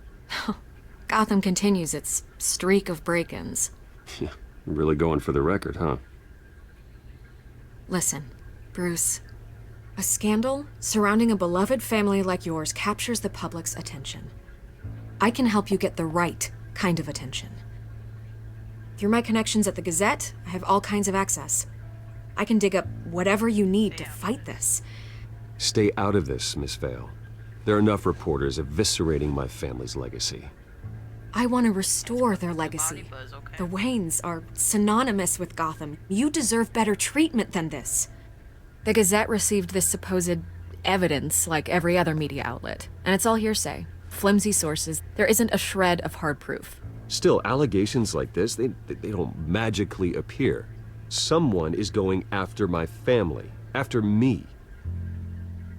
Gotham continues its streak of break-ins. Yeah, really going for the record, huh? Listen, Bruce. A scandal surrounding a beloved family like yours captures the public's attention. I can help you get the right kind of attention. Through my connections at the Gazette, I have all kinds of access. I can dig up whatever you need to fight this. Stay out of this, Miss Vale. There are enough reporters eviscerating my family's legacy. I want to restore their legacy. The Waynes are synonymous with Gotham. You deserve better treatment than this. The Gazette received this supposed evidence like every other media outlet, and it's all hearsay. Flimsy sources. There isn't a shred of hard proof. Still, allegations like this, they don't magically appear. Someone is going after my family, after me.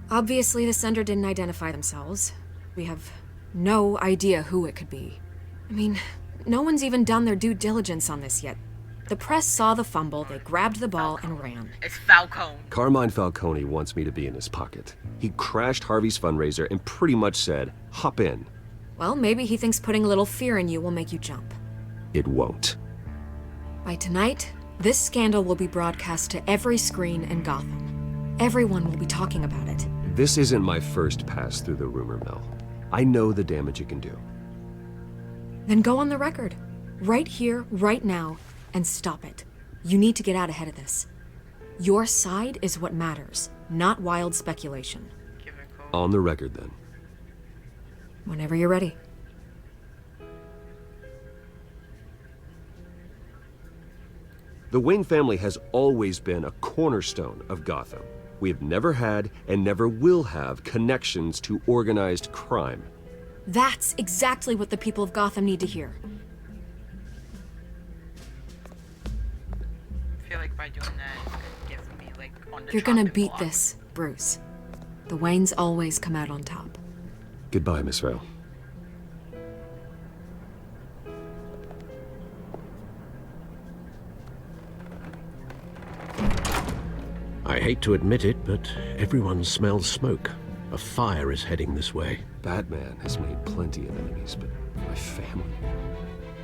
Obviously, the sender didn't identify themselves. We have no idea who it could be. I mean, no one's even done their due diligence on this yet. The press saw the fumble, they grabbed the ball and ran. It's Falcone. Carmine Falcone wants me to be in his pocket. He crashed Harvey's fundraiser and pretty much said, hop in. Well, maybe he thinks putting a little fear in you will make you jump. It won't. By tonight, this scandal will be broadcast to every screen in Gotham. Everyone will be talking about it. This isn't my first pass through the rumor mill. I know the damage it can do. Then go on the record. Right here, right now, and stop it. You need to get out ahead of this. Your side is what matters, not wild speculation. On the record, then. Whenever you're ready. The Wayne family has always been a cornerstone of Gotham. We have never had and never will have connections to organized crime. That's exactly what the people of Gotham need to hear. I feel like by doing that, it's gonna give me like on the You're gonna chopping beat block. this, Bruce. The Waynes always come out on top. Goodbye, Miss Vale. I hate to admit it, but everyone smells smoke. A fire is heading this way. Batman has made plenty of enemies, but my family?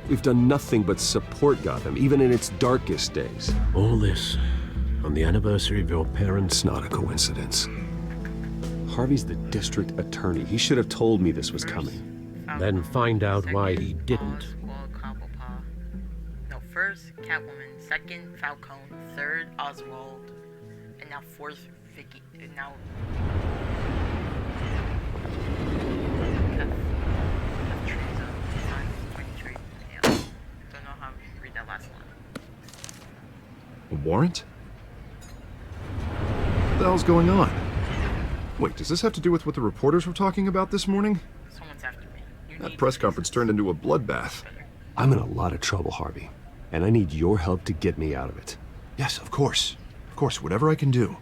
We've done nothing but support Gotham, even in its darkest days. All this on the anniversary of your parents' It's not a coincidence. Harvey's the district attorney. He should have told me this was coming. Then find out why he didn't. No, first Catwoman, second Falcone, third Oswald, and now fourth Vicky. And now Teresa. 23. Yeah. Don't know how to read that last one. A warrant? What the hell's going on? Wait, does this have to do with what the reporters were talking about this morning? Someone's after me. That press conference turned into a bloodbath. I'm in a lot of trouble, Harvey, and I need your help to get me out of it. Yes, of course. Of course, whatever I can do.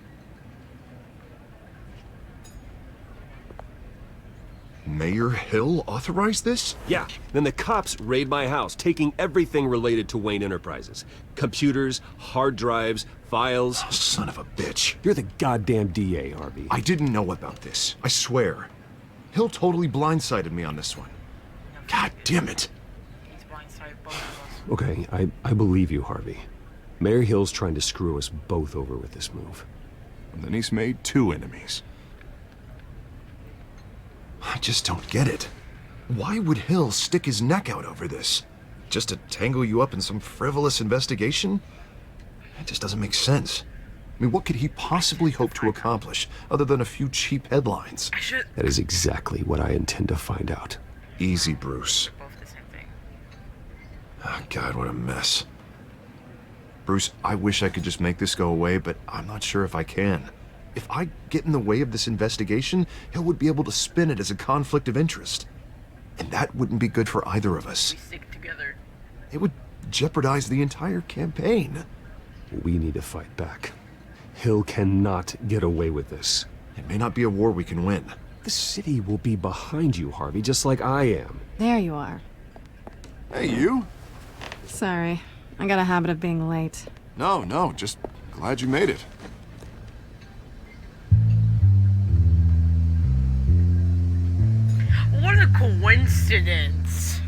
Mayor Hill authorized this? Yeah, then the cops raid my house, taking everything related to Wayne Enterprises. Computers, hard drives, files. Oh, son of a bitch. You're the goddamn DA, Harvey. I didn't know about this. I swear. Hill totally blindsided me on this one. God damn it. He's blindsided both of us. Okay, I believe you, Harvey. Mayor Hill's trying to screw us both over with this move. And then he's made two enemies. I just don't get it. Why would Hill stick his neck out over this? Just to tangle you up in some frivolous investigation? It just doesn't make sense. I mean, what could he possibly hope to accomplish other than a few cheap headlines? That is exactly what I intend to find out. Easy, Bruce. Oh, God, what a mess. Bruce, I wish I could just make this go away, but I'm not sure if I can. If I get in the way of this investigation, Hill would be able to spin it as a conflict of interest. And that wouldn't be good for either of us. We stick together. It would jeopardize the entire campaign. We need to fight back. Hill cannot get away with this. It may not be a war we can win. The city will be behind you, Harvey, just like I am. There you are. Hey, you? Sorry. I got a habit of being late. No, just glad you made it. What a coincidence.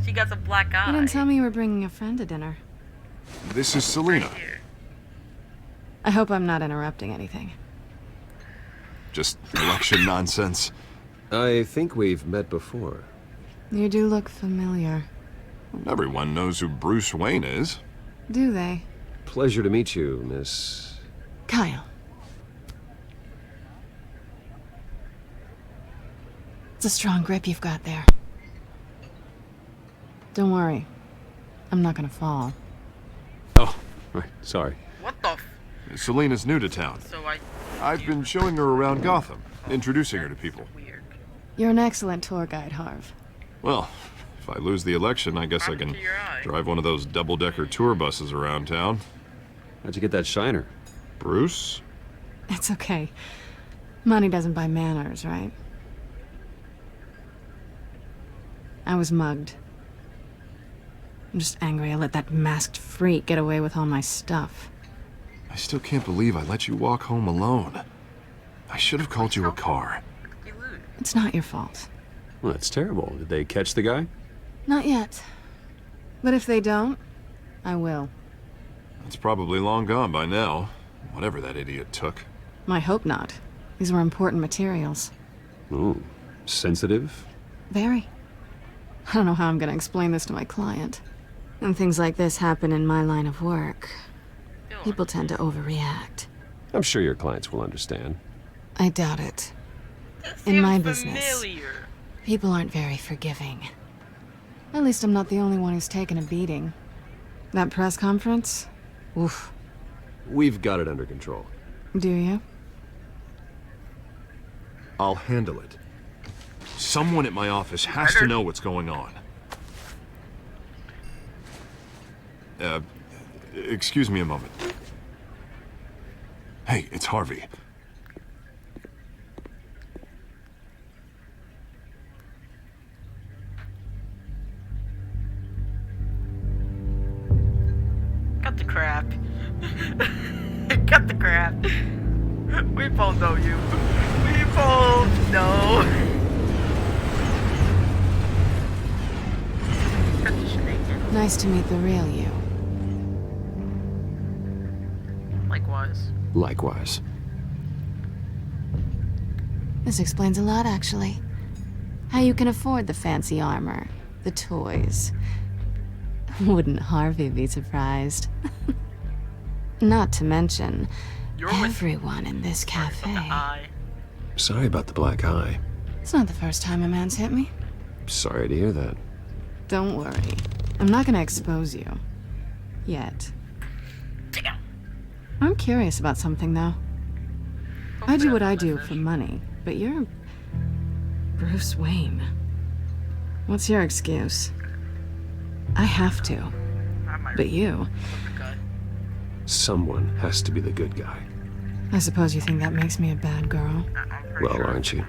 She got a black eye. You didn't tell me you were bringing a friend to dinner. This is Selena. I hope I'm not interrupting anything. Just election nonsense. I think we've met before. You do look familiar. Everyone knows who Bruce Wayne is. Do they? Pleasure to meet you, Miss... Kyle. It's a strong grip you've got there. Don't worry. I'm not gonna fall. Oh, right. Sorry. What the f... Selena's new to town. So I've been showing her around Gotham, introducing her to people. You're an excellent tour guide, Harv. Well, if I lose the election, I guess I can drive one of those double-decker tour buses around town. How'd you get that shiner? Bruce? It's okay. Money doesn't buy manners, right? I was mugged. I'm just angry I let that masked freak get away with all my stuff. I still can't believe I let you walk home alone. I should have called you a car. It's not your fault. Well, that's terrible. Did they catch the guy? Not yet. But if they don't, I will. It's probably long gone by now, whatever that idiot took. I hope not. These were important materials. Ooh, sensitive? Very. I don't know how I'm gonna explain this to my client. When things like this happen in my line of work, people tend to overreact. I'm sure your clients will understand. I doubt it. In my business, people aren't very forgiving. At least I'm not the only one who's taken a beating. That press conference? Oof. We've got it under control. Do you? I'll handle it. Someone at my office has to know what's going on. Excuse me a moment. Hey, it's Harvey. Cut the crap. Cut the crap. We both know you. We both know. Nice to meet the real you. Likewise. Likewise. This explains a lot, actually. How you can afford the fancy armor, the toys. Wouldn't Harvey be surprised? Not to mention, everyone in this cafe. Sorry about the black eye. It's not the first time a man's hit me. Sorry to hear that. Don't worry. I'm not gonna expose you. Yet. I'm curious about something, though. I do what I do for money, but you're... Bruce Wayne. What's your excuse? I have to. But you... Someone has to be the good guy. I suppose you think that makes me a bad girl? Well, aren't you?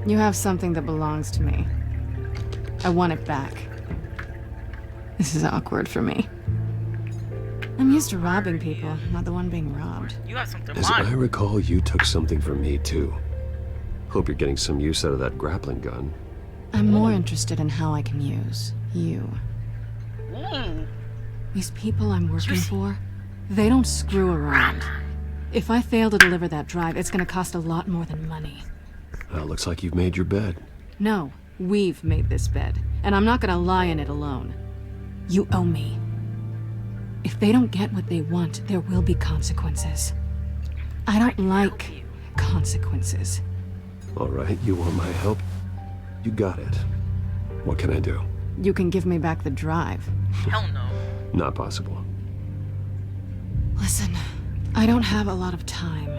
You have something that belongs to me. I want it back. This is awkward for me. I'm used to robbing people, not the one being robbed. You have something. As I recall, you took something from me, too. Hope you're getting some use out of that grappling gun. I'm more interested in how I can use you. These people I'm working for, they don't screw around. If I fail to deliver that drive, it's gonna cost a lot more than money. Well, looks like you've made your bed. No, we've made this bed, and I'm not gonna lie in it alone. You owe me. If they don't get what they want, there will be consequences. I don't like consequences. All right, you want my help? You got it. What can I do? You can give me back the drive. Hell no. Not possible. Listen, I don't have a lot of time.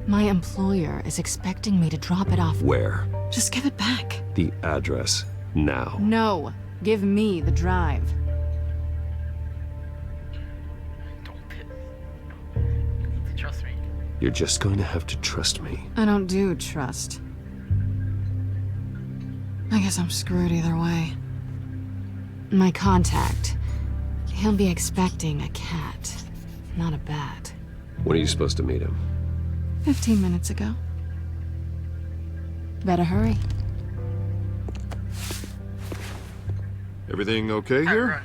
My employer is expecting me to drop it off. Where? Just give it back. The address, now. No, give me the drive. Trust me. You're just going to have to trust me. I don't do trust. I guess I'm screwed either way. My contact, he'll be expecting a cat, not a bat. When are you supposed to meet him? 15 minutes ago. Better hurry. Everything okay here?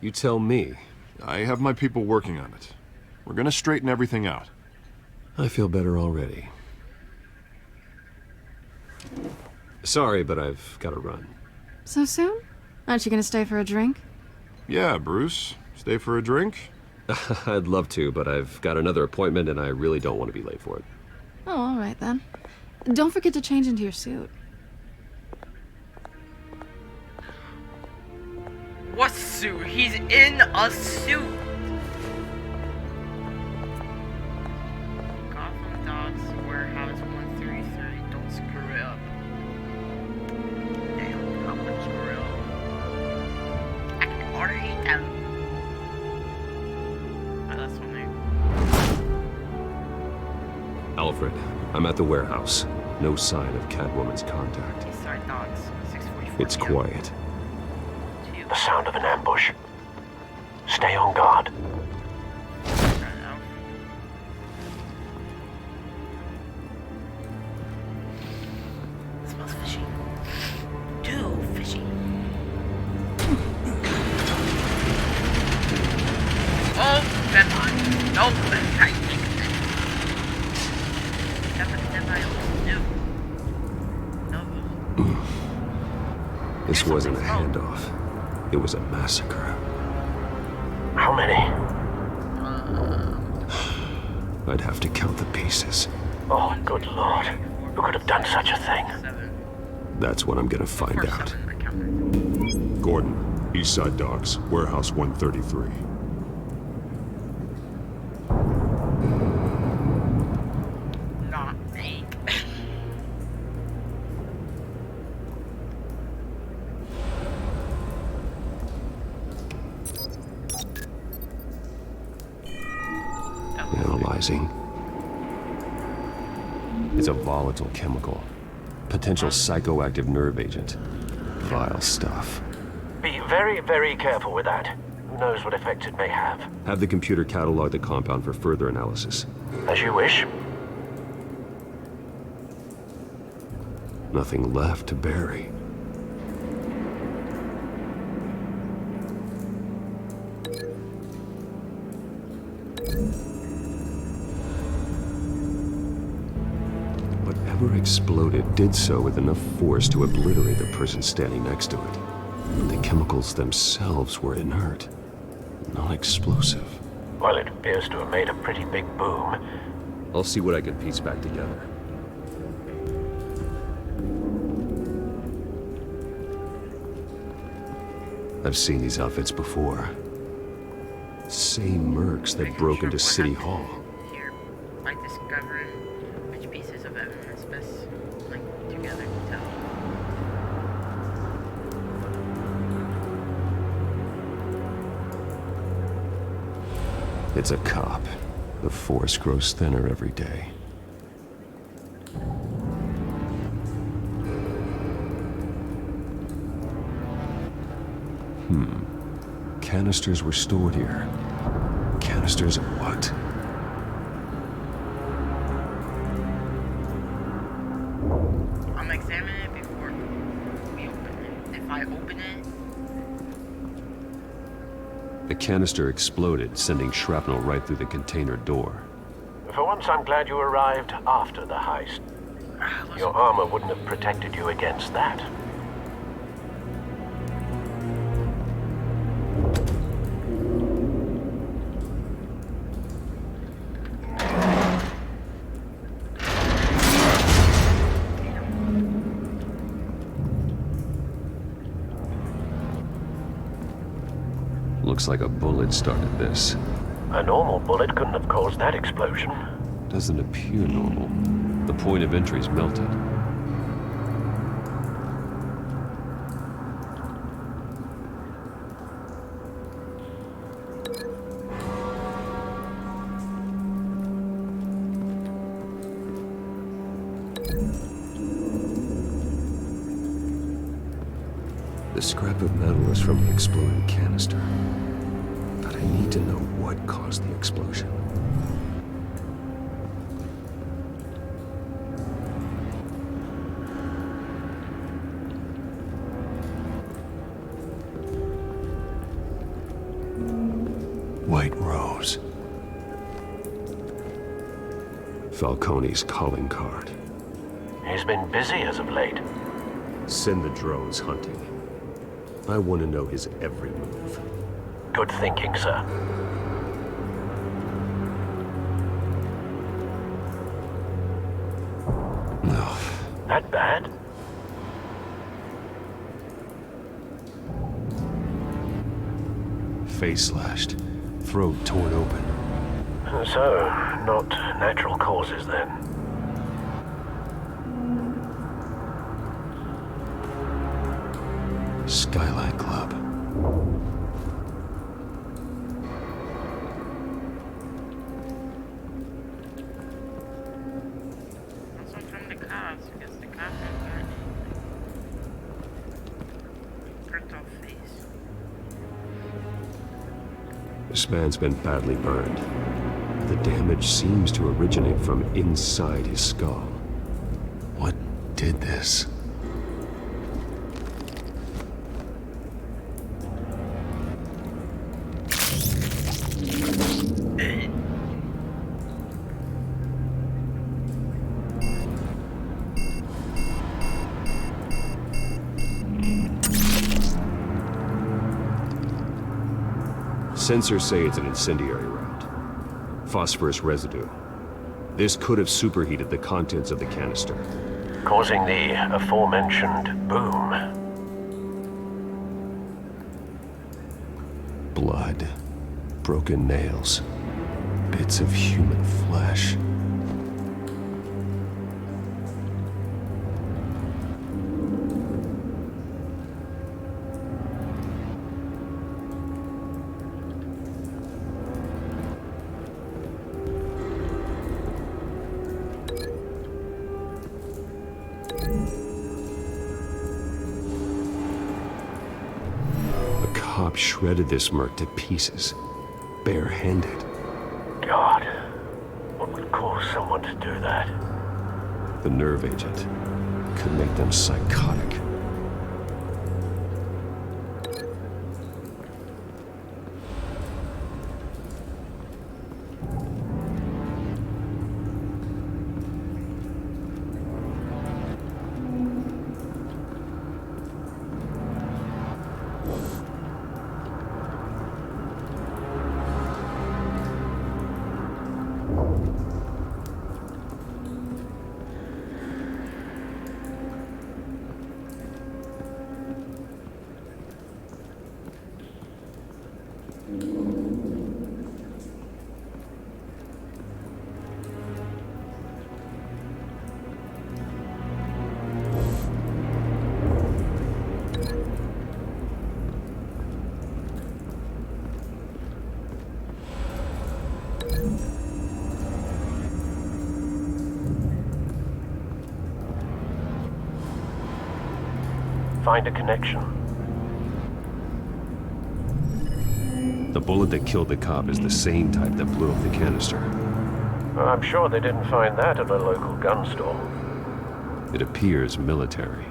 You tell me. I have my people working on it. We're gonna straighten everything out. I feel better already. Sorry, but I've got to run. So soon? Aren't you gonna stay for a drink? Yeah, Bruce. Stay for a drink? I'd love to, but I've got another appointment and I really don't want to be late for it. Oh, all right then. Don't forget to change into your suit. What suit? He's in a suit. Gotham Docks Warehouse 133. Don't screw it up. Damn, how much screw it up? I can order 8,000. Oh, that's funny. Alfred, I'm at the warehouse. No sign of Catwoman's contact. Eastside Docks, 6:44. It's quiet. The sound of an ambush. Stay on guard. It smells fishy. Too fishy. Oh, that's on. Nope. This wasn't a handoff. It was a massacre. How many? I'd have to count the pieces. Oh, good lord. Who could have done such a thing? That's what I'm gonna find out. Gordon, Eastside Docks, Warehouse 133. Not me. Analyzing. It's a volatile chemical. Potential psychoactive nerve agent. Vile stuff. Be very, very careful with that. Who knows what effect it may have? Have the computer catalog the compound for further analysis. As you wish. Nothing left to bury. Whatever exploded did so with enough force to obliterate the person standing next to it. But the chemicals themselves were inert, non-explosive. Well, it appears to have made a pretty big boom. I'll see what I can piece back together. I've seen these outfits before. Same mercs that broke into City Hall. Here, by discovering which pieces of evidence best linked together to tell. It's a cop. The force grows thinner every day. Canisters were stored here. Canisters of what? I'm examining it before we open it. If I open it... The canister exploded, sending shrapnel right through the container door. For once, I'm glad you arrived after the heist. Your armor wouldn't have protected you against that. Looks like a bullet started this. A normal bullet couldn't have caused that explosion. Doesn't appear normal. The point of entry's melted. The scrap of metal is from an exploded canister. But I need to know what caused the explosion. Falcone's calling card. He's been busy as of late. Send the drones hunting. I want to know his every move. Good thinking, sir. No. That bad? Face slashed. Throat torn open. So, not natural causes then. Skyline Club. Also from the cops, because the cops have got burnt off face. This man's been badly burned. The damage seems to originate from inside his skull. What did this? Sensors say it's an incendiary round. Phosphorus residue. This could have superheated the contents of the canister, causing the aforementioned boom. Blood, broken nails, bits of human flesh. Cop shredded this merc to pieces, barehanded. God, what would cause someone to do that? The nerve agent could make them psychotic. Find a connection. The bullet that killed the cop is the same type that blew up the canister. I'm sure they didn't find that at a local gun store. It appears military.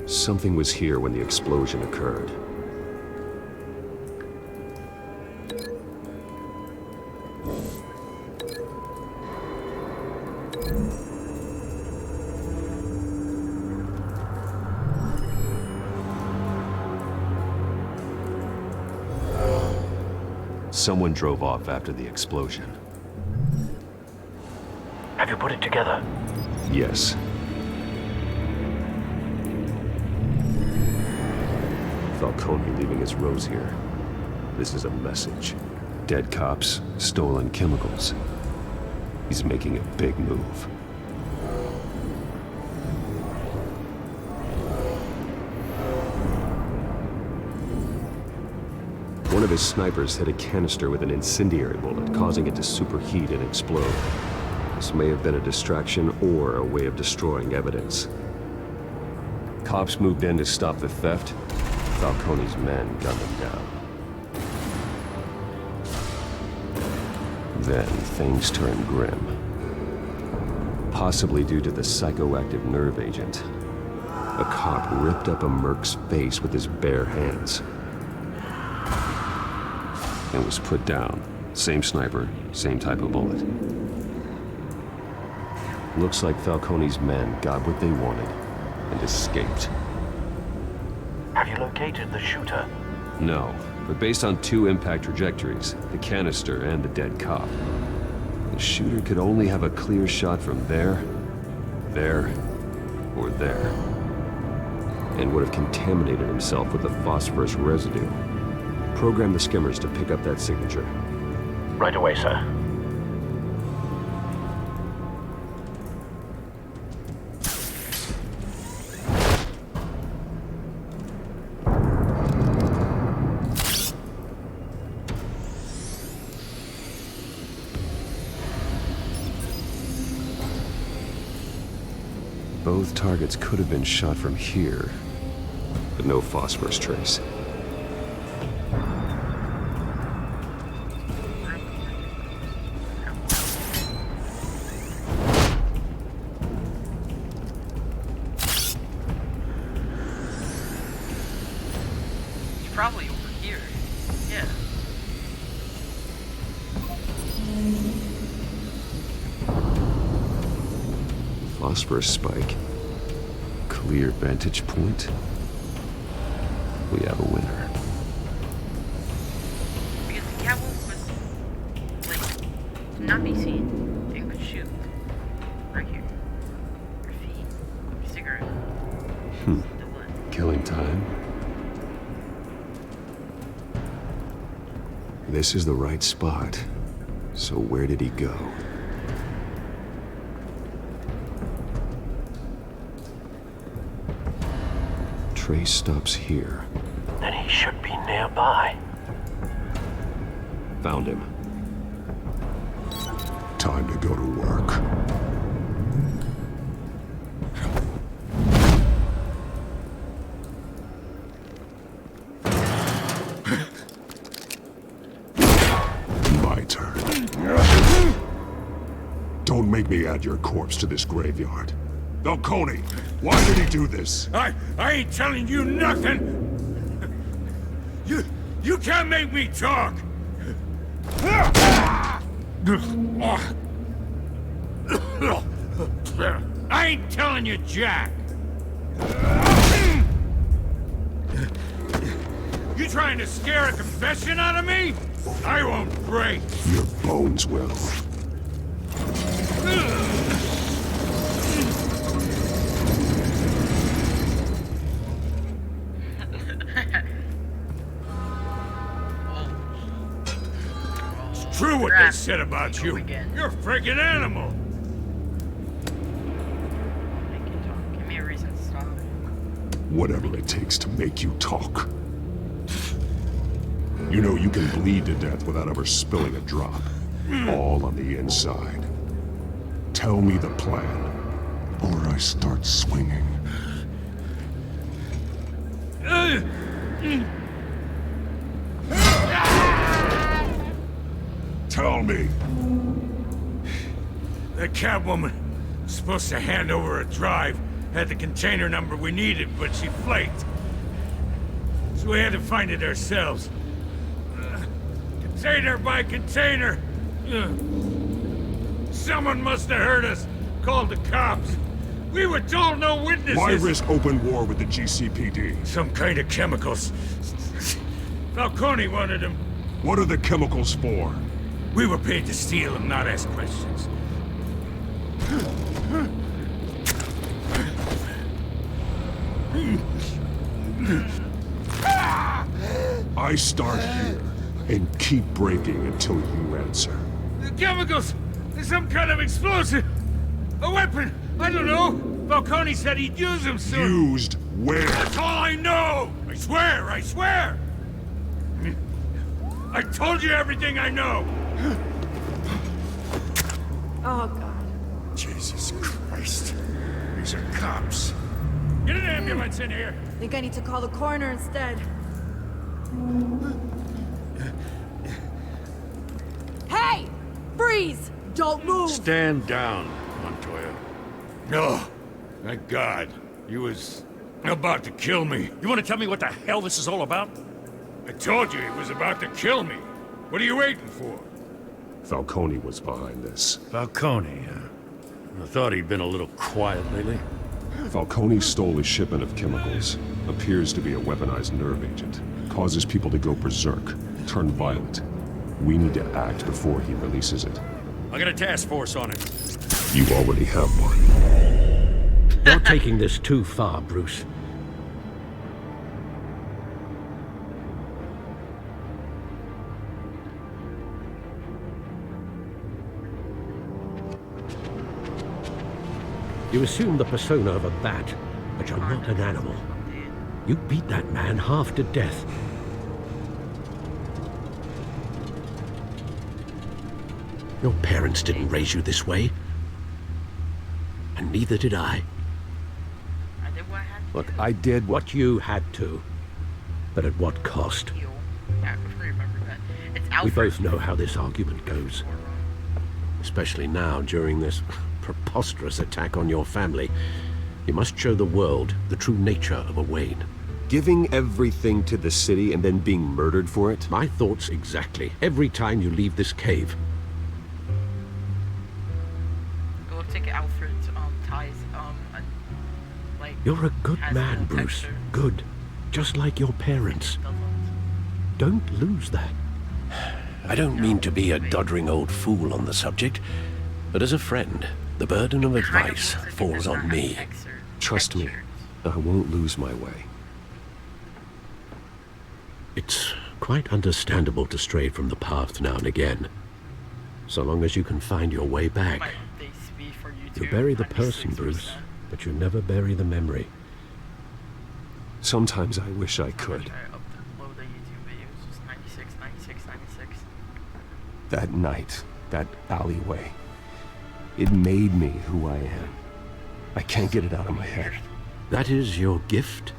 Something was here when the explosion occurred. Someone drove off after the explosion. Have you put it together? Yes. Falcone leaving his rose here. This is a message. Dead cops, stolen chemicals. He's making a big move. One of his snipers hit a canister with an incendiary bullet, causing it to superheat and explode. This may have been a distraction or a way of destroying evidence. Cops moved in to stop the theft. Falcone's men gunned them down. Then things turned grim. Possibly due to the psychoactive nerve agent. A cop ripped up a merc's face with his bare hands. And was put down. Same sniper, same type of bullet. Looks like Falcone's men got what they wanted and escaped. Have you located the shooter? No, but based on 2 impact trajectories, the canister and the dead cop, the shooter could only have a clear shot from there, or there, and would have contaminated himself with the phosphorus residue. Program the skimmers to pick up that signature. Right away, sir. Both targets could have been shot from here, but no phosphorus trace. He's probably over here. Yeah. Phosphorus spike. Clear vantage point. We have a winner. Because the catwalk was, like, to not be seen and could shoot. Right here. Your feet. Your cigarette. Killing time. This is the right spot. So where did he go? Trace stops here. Then he should be nearby. Found him. Time to go to work. My turn. Don't make me add your corpse to this graveyard. Falcone, why did he do this? I ain't telling you nothing! You can't make me talk! I ain't telling you jack! You trying to scare a confession out of me? I won't break! Your bones will. True what they said about you. You're a freaking animal. Give me a reason to stop. Whatever it takes to make you talk. You know you can bleed to death without ever spilling a drop. All on the inside. Tell me the plan, or I start swinging. Tell me. The Catwoman was supposed to hand over a drive, had the container number we needed, but she flaked. So we had to find it ourselves. Container by container. Someone must have heard us, called the cops. We were told no witnesses. Why risk open war with the GCPD? Some kind of chemicals. Falcone wanted them. What are the chemicals for? We were paid to steal them, not ask questions. I start here and keep breaking until you answer. The chemicals! There's some kind of explosive! A weapon! I don't know! Falcone said he'd use them soon! Used where? That's all I know! I swear! I swear! I told you everything I know! Oh, God. Jesus Christ. These are cops. Get an ambulance in here! Think I need to call the coroner instead. Hey! Freeze! Don't move! Stand down, Montoya. No. Thank God. He was about to kill me. You want to tell me what the hell this is all about? I told you he was about to kill me. What are you waiting for? Falcone was behind this. Falcone, huh? I thought he'd been a little quiet lately. Falcone stole a shipment of chemicals. Appears to be a weaponized nerve agent. Causes people to go berserk, turn violent. We need to act before he releases it. I got a task force on it. You already have one. You're taking this too far, Bruce. You assume the persona of a bat, but you're not an animal. You beat that man half to death. Your parents didn't raise you this way. And neither did I. Look, I did what you had to. But at what cost? We both know how this argument goes. Especially now, during this preposterous attack on your family. You must show the world the true nature of a Wayne. Giving everything to the city and then being murdered for it? My thoughts exactly. Every time you leave this cave. It looks like Alfred's ties like You're a good man, Bruce. Good. Just like your parents. Don't lose that. I don't mean to be a doddering old fool on the subject, but as a friend, the burden of advice falls on me. Trust me, I won't lose my way. It's quite understandable to stray from the path now and again. So long as you can find your way back. You bury the person, Bruce, but you never bury the memory. Sometimes I wish I could. That night, that alleyway, it made me who I am. I can't get it out of my head. That is your gift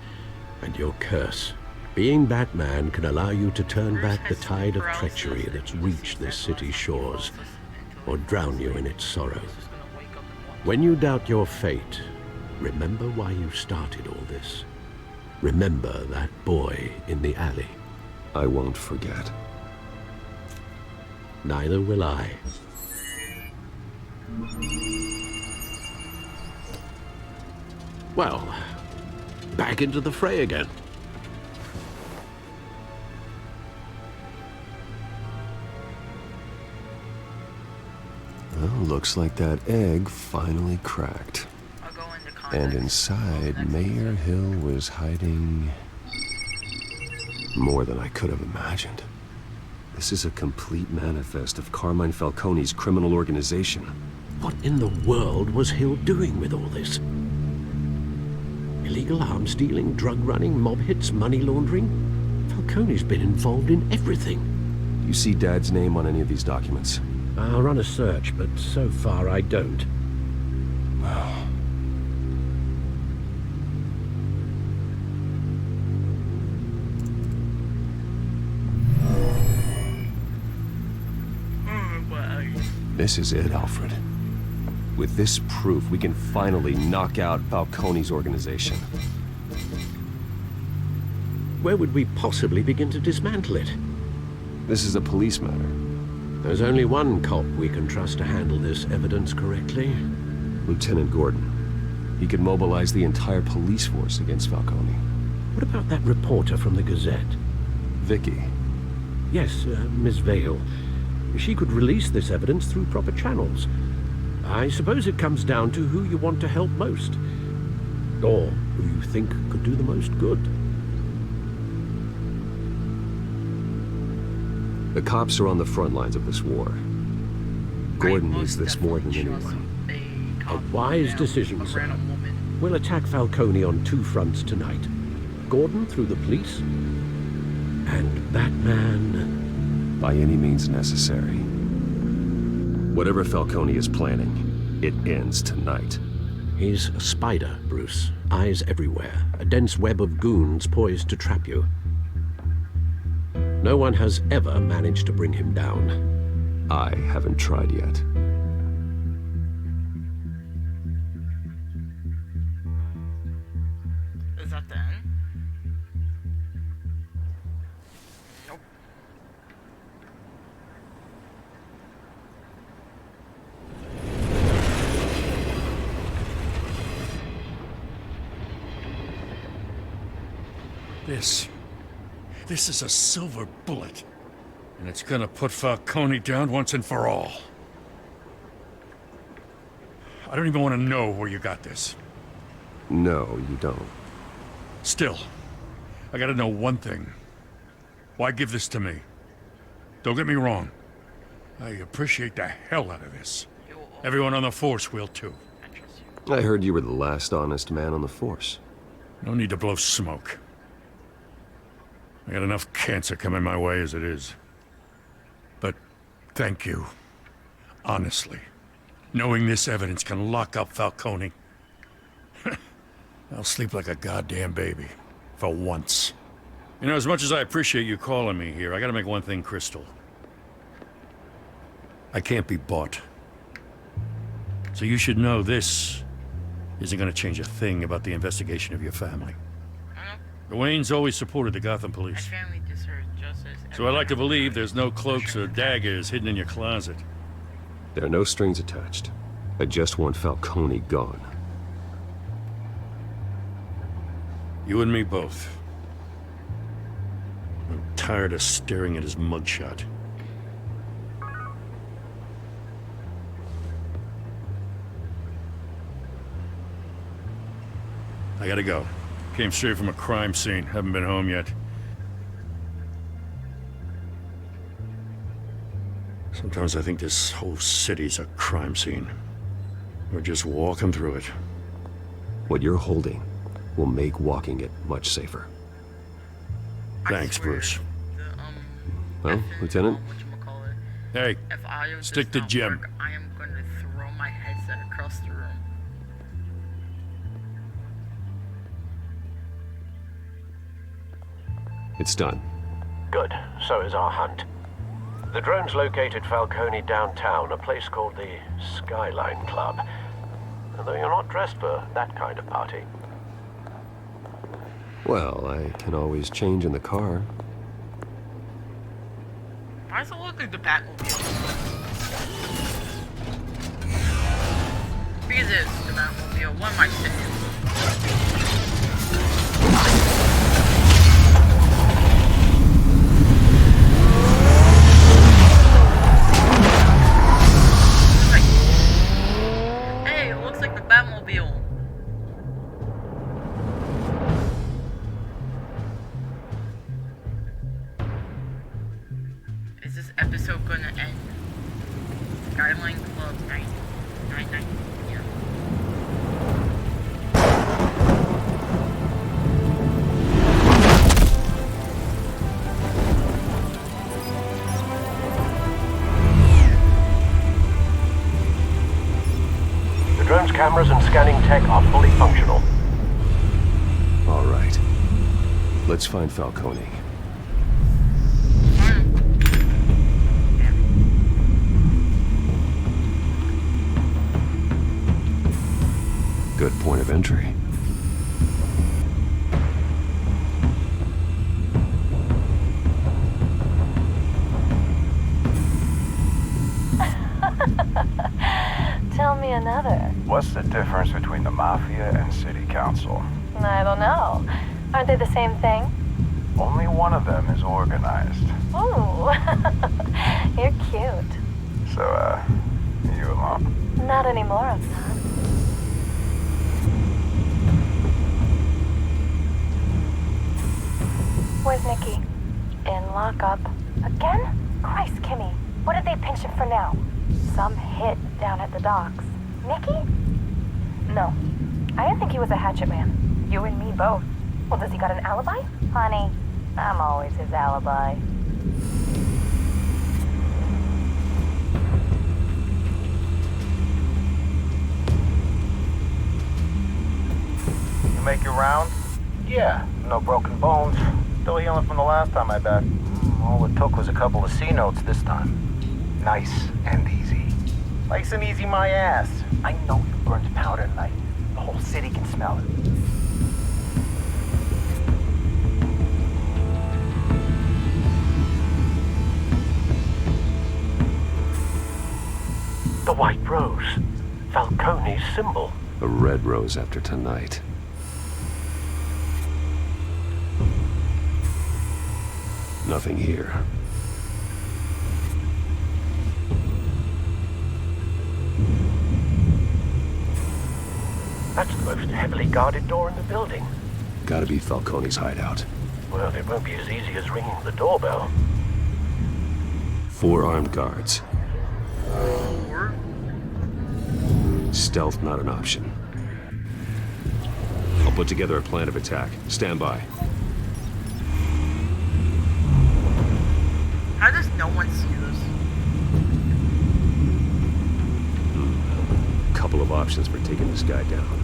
and your curse. Being Batman can allow you to turn back the tide of treachery that's reached this city's shores, or drown you in its sorrow. When you doubt your fate, remember why you started all this. Remember that boy in the alley. I won't forget. Neither will I. Well, back into the fray again. Well, looks like that egg finally cracked. And inside, Mayor Hill was hiding more than I could have imagined. This is a complete manifest of Carmine Falcone's criminal organization. What in the world was Hill doing with all this? Illegal arms dealing, drug running, mob hits, money laundering? Falcone's been involved in everything. You see Dad's name on any of these documents? I'll run a search, but so far I don't. This is it, Alfred. With this proof, we can finally knock out Falcone's organization. Where would we possibly begin to dismantle it? This is a police matter. There's only one cop we can trust to handle this evidence correctly. Lieutenant Gordon. He could mobilize the entire police force against Falcone. What about that reporter from the Gazette? Vicky. Yes, Miss Vale. She could release this evidence through proper channels. I suppose it comes down to who you want to help most. Or who you think could do the most good. The cops are on the front lines of this war. Gordon needs this more than anyone. A wise decision, sir. We'll attack Falcone on two fronts tonight. Gordon through the police, and Batman by any means necessary. Whatever Falcone is planning, it ends tonight. He's a spider, Bruce. Eyes everywhere. A dense web of goons poised to trap you. No one has ever managed to bring him down. I haven't tried yet. Is that the end? Nope. This is a silver bullet. And it's gonna put Falcone down once and for all. I don't even want to know where you got this. No, you don't. Still, I gotta know one thing. Why give this to me? Don't get me wrong. I appreciate the hell out of this. Everyone on the Force will too. I heard you were the last honest man on the Force. No need to blow smoke. I got enough cancer coming my way as it is. But thank you. Honestly. Knowing this evidence can lock up Falcone. I'll sleep like a goddamn baby. For once. You know, as much as I appreciate you calling me here, I gotta make one thing crystal. I can't be bought. So you should know this isn't gonna change a thing about the investigation of your family. The Waynes always supported the Gotham police. Family deserves justice. So I like to believe there's no cloaks or daggers hidden in your closet. There are no strings attached. I just want Falcone gone. You and me both. I'm tired of staring at his mugshot. I gotta go. Came straight from a crime scene. Haven't been home yet. Sometimes I think this whole city's a crime scene. We're just walking through it. What you're holding will make walking it much safer. Thanks, Bruce. Well, Lieutenant? Hey, stick to Jim. I am going to throw my headset across the room. It's done. Good. So is our hunt. The drones located Falcone downtown, a place called the Skyline Club. Although you're not dressed for that kind of party. Well, I can always change in the car. Why does it look like the Batmobile? Because it's the Batmobile. What am I saying? Hey, it looks like the Batmobile. Is this episode gonna end? Skyline Club 999. Yeah. The drone's cameras and scanning tech are fully functional. All right. Let's find Falcone. Good point of entry. Tell me another. What's the difference between the Mafia and City Council? I don't know. Aren't they the same thing? Only one of them is organized. Ooh, you're cute. So, you alone? Not anymore, I'm not. Where's Nikki? In lockup. Again? Christ, Kimmy. What did they pinch him for now? Some hit down at the docks. Nikki? No. I didn't think he was a hatchet man. You and me both. Well, does he got an alibi? Honey, I'm always his alibi. make your rounds? Yeah. No broken bones. Still healing from the last time, I bet. All it took was a couple of C notes this time. Nice and easy. Nice and easy my ass. I know you burned powder tonight. The whole city can smell it. The white rose. Falcone's symbol. A red rose after tonight. Nothing here. That's the most heavily guarded door in the building. Gotta be Falcone's hideout. Well, it won't be as easy as ringing the doorbell. 4 armed guards. Stealth not an option. I'll put together a plan of attack. Stand by. How does no one see this? Couple of options for taking this guy down.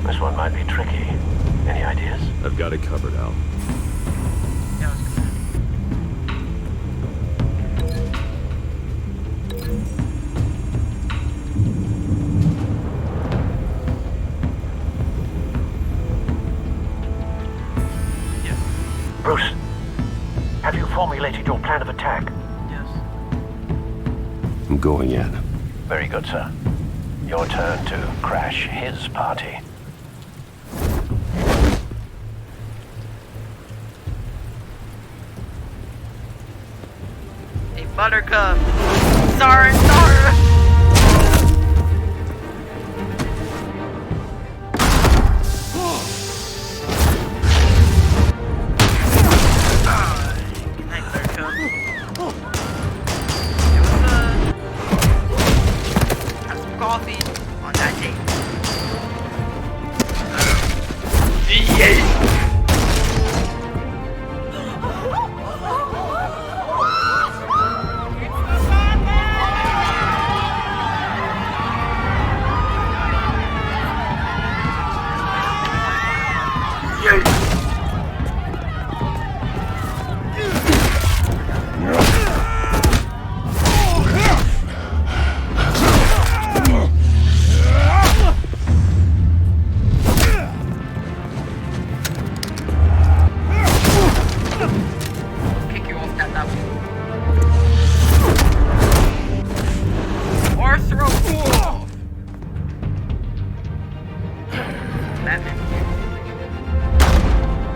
This one might be tricky. Any ideas? I've got it covered, Al. Bruce, have you formulated your plan of attack? Yes. I'm going in. Very good, sir. Your turn to crash his party. Hey, Buttercup. Sorry. Coffee on that date.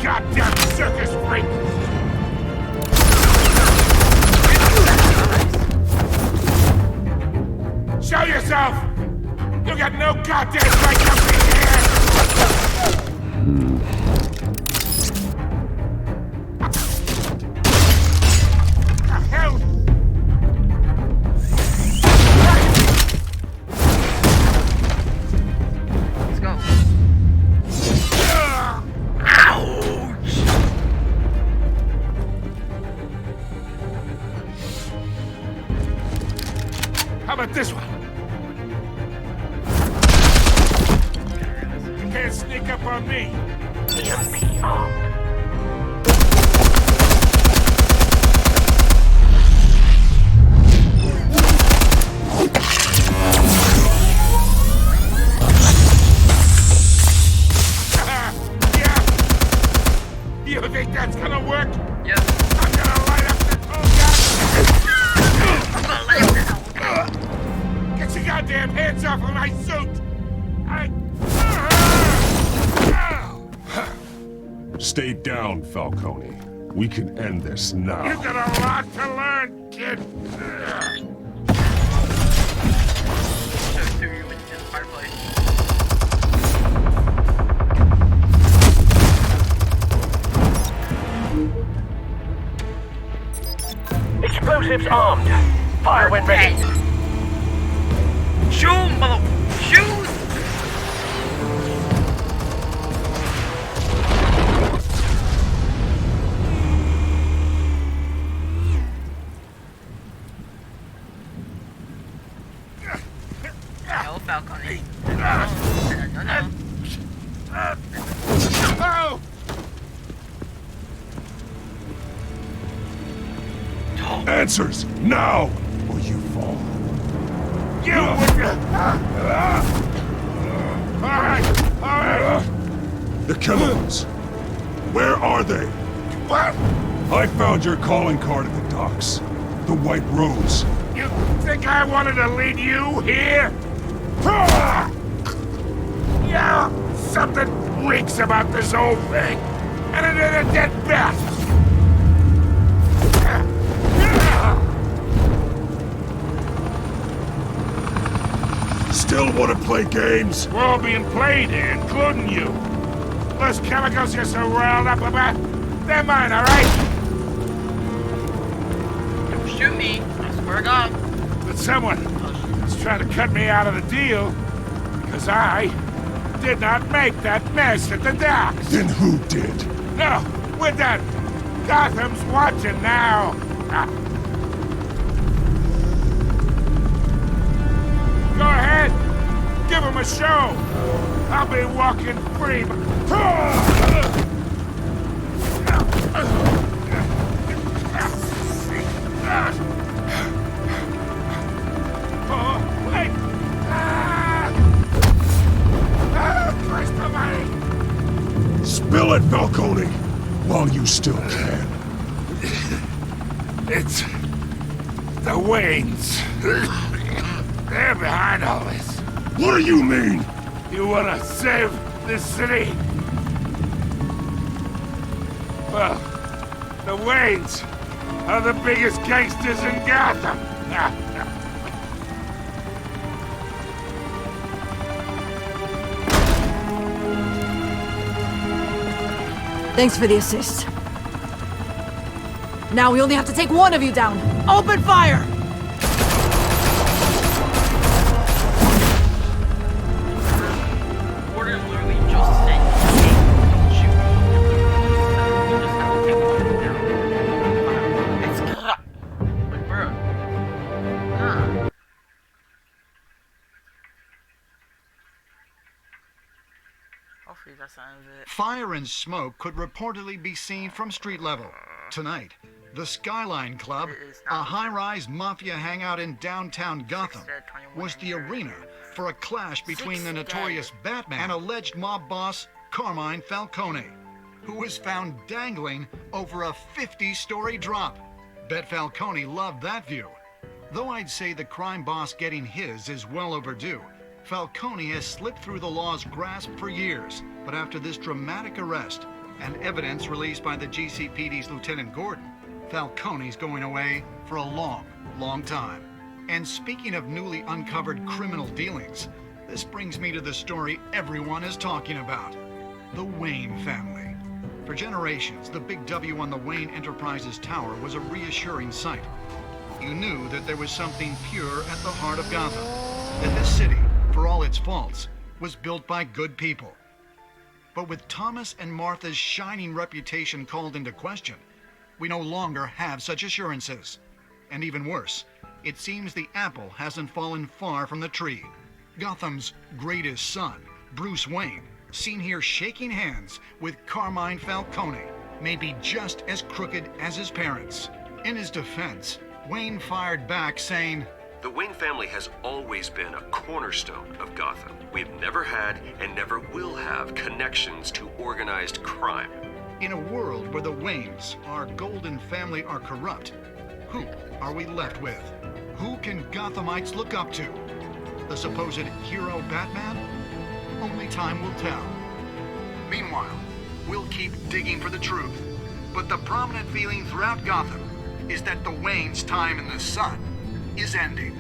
Goddamn circus freak! Show yourself! You got no goddamn right to be here! The hell? Let's go. How about this one? can't sneak up on me. EMP armed. You think that's gonna work? Yep. I'm gonna light up the whole goddamn... Get your goddamn hands off of my suit! Stay down, Falcone. We can end this now. You got a lot to learn, kid. Just threw you into the fireplace. Explosives armed. Fire when ready. Shoot, mother... Shoot! No, Falcone. No. Oh! Answers, now, or you fall. You would... Alright. The chemicals. Where are they? What? I found your calling card at the docks. The White Rose. You think I wanted to lead you here? Yeah, something reeks about this whole thing. And it ain't a dead bat. Still want to play games? We're all being played here, including you. Those chemicals you're so riled up about, they're mine, all right? Don't shoot me. I swear to God. But someone is trying to cut me out of the deal because I did not make that mess at the docks. Then who did? No, we're done. Gotham's watching now. Go ahead. Give him a show. I'll be walking free. Oh, wait. Christ almighty. Spill it, Falcone, while you still can. It's the Waynes. They're behind all this. What do you mean? You want to save this city? Well, the Waynes are the biggest gangsters in Gotham. Thanks for the assist. Now we only have to take one of you down. Open fire! Order literally just said shoot. You just have to take one down. It's like, bro. Nah. Hopefully that's the end of it. Fire and smoke could reportedly be seen from street level. Tonight, the Skyline Club, a high-rise mafia hangout in downtown Gotham, was the arena for a clash between the notorious Batman and alleged mob boss Carmine Falcone, who was found dangling over a 50-story drop. Bet Falcone loved that view. Though I'd say the crime boss getting his is well overdue, Falcone has slipped through the law's grasp for years. But after this dramatic arrest and evidence released by the GCPD's Lieutenant Gordon, Falcone's going away for a long, long time. And speaking of newly uncovered criminal dealings, this brings me to the story everyone is talking about: the Wayne family. For generations, the big W on the Wayne Enterprises Tower was a reassuring sight. You knew that there was something pure at the heart of Gotham, that this city, for all its faults, was built by good people. But with Thomas and Martha's shining reputation called into question, we no longer have such assurances. And even worse, it seems the apple hasn't fallen far from the tree. Gotham's greatest son, Bruce Wayne, seen here shaking hands with Carmine Falcone, may be just as crooked as his parents. In his defense, Wayne fired back saying, The Wayne family has always been a cornerstone of Gotham. We've never had and never will have connections to organized crime. in a world where the Waynes, our golden family, are corrupt, who are we left with? Who can Gothamites look up to? The supposed hero Batman? Only time will tell. Meanwhile, we'll keep digging for the truth. But the prominent feeling throughout Gotham is that the Waynes' time in the sun is ending.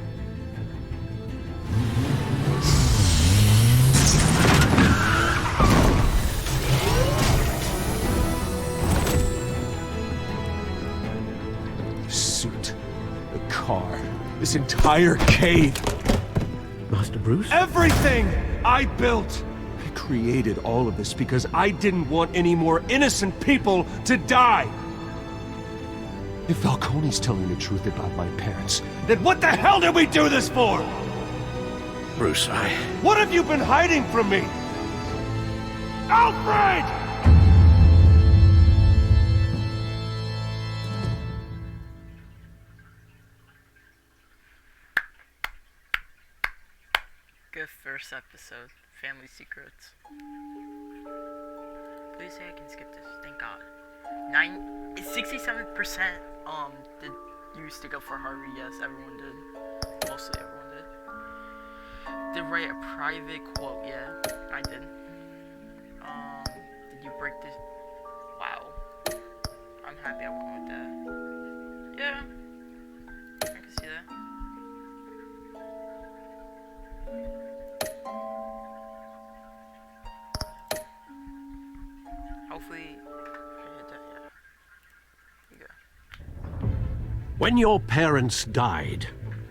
The suit, the car, this entire cave. Master Bruce? Everything I built! I created all of this because I didn't want any more innocent people to die! If Falcone's telling the truth about my parents, then what the hell did we do this for? Bruce, What have you been hiding from me? Alfred! Good first episode. Family Secrets. Please say I can skip this. Thank God. 67% did used to go for Harvey. Yes, everyone did. Mostly everyone did. Did write a private quote. Yeah, I did. Did you break this? Wow. I'm happy I went with that. Yeah. I can see that. Hopefully, I hit that, yeah. Here you go. when your parents died,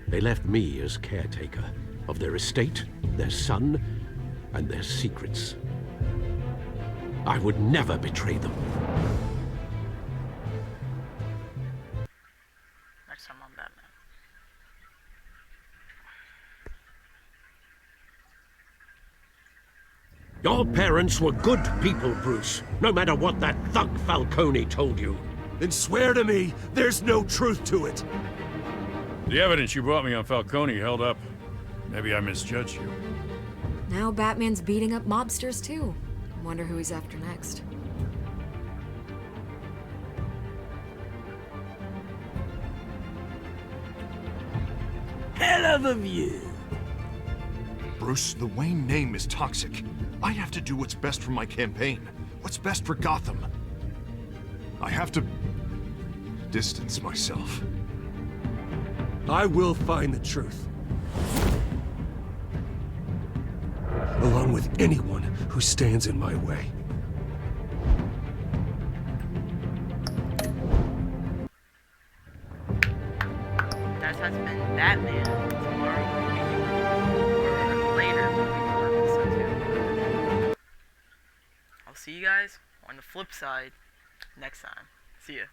they left me as caretaker of their estate, their son, and their secrets. I would never betray them. Next time I'm Batman. Your parents were good people, Bruce, no matter what that thug Falcone told you. Then swear to me there's no truth to it. The evidence you brought me on Falcone held up. Maybe I misjudged you. Now Batman's beating up mobsters too. Wonder who he's after next. Hell of a view. Bruce, the Wayne name is toxic. I have to do what's best for my campaign. What's best for Gotham. I have to distance myself. I will find the truth. Along with anyone who stands in my way. That has been Batman. Tomorrow or later we'll be episode 2. I'll see you guys on the flip side next time. See ya.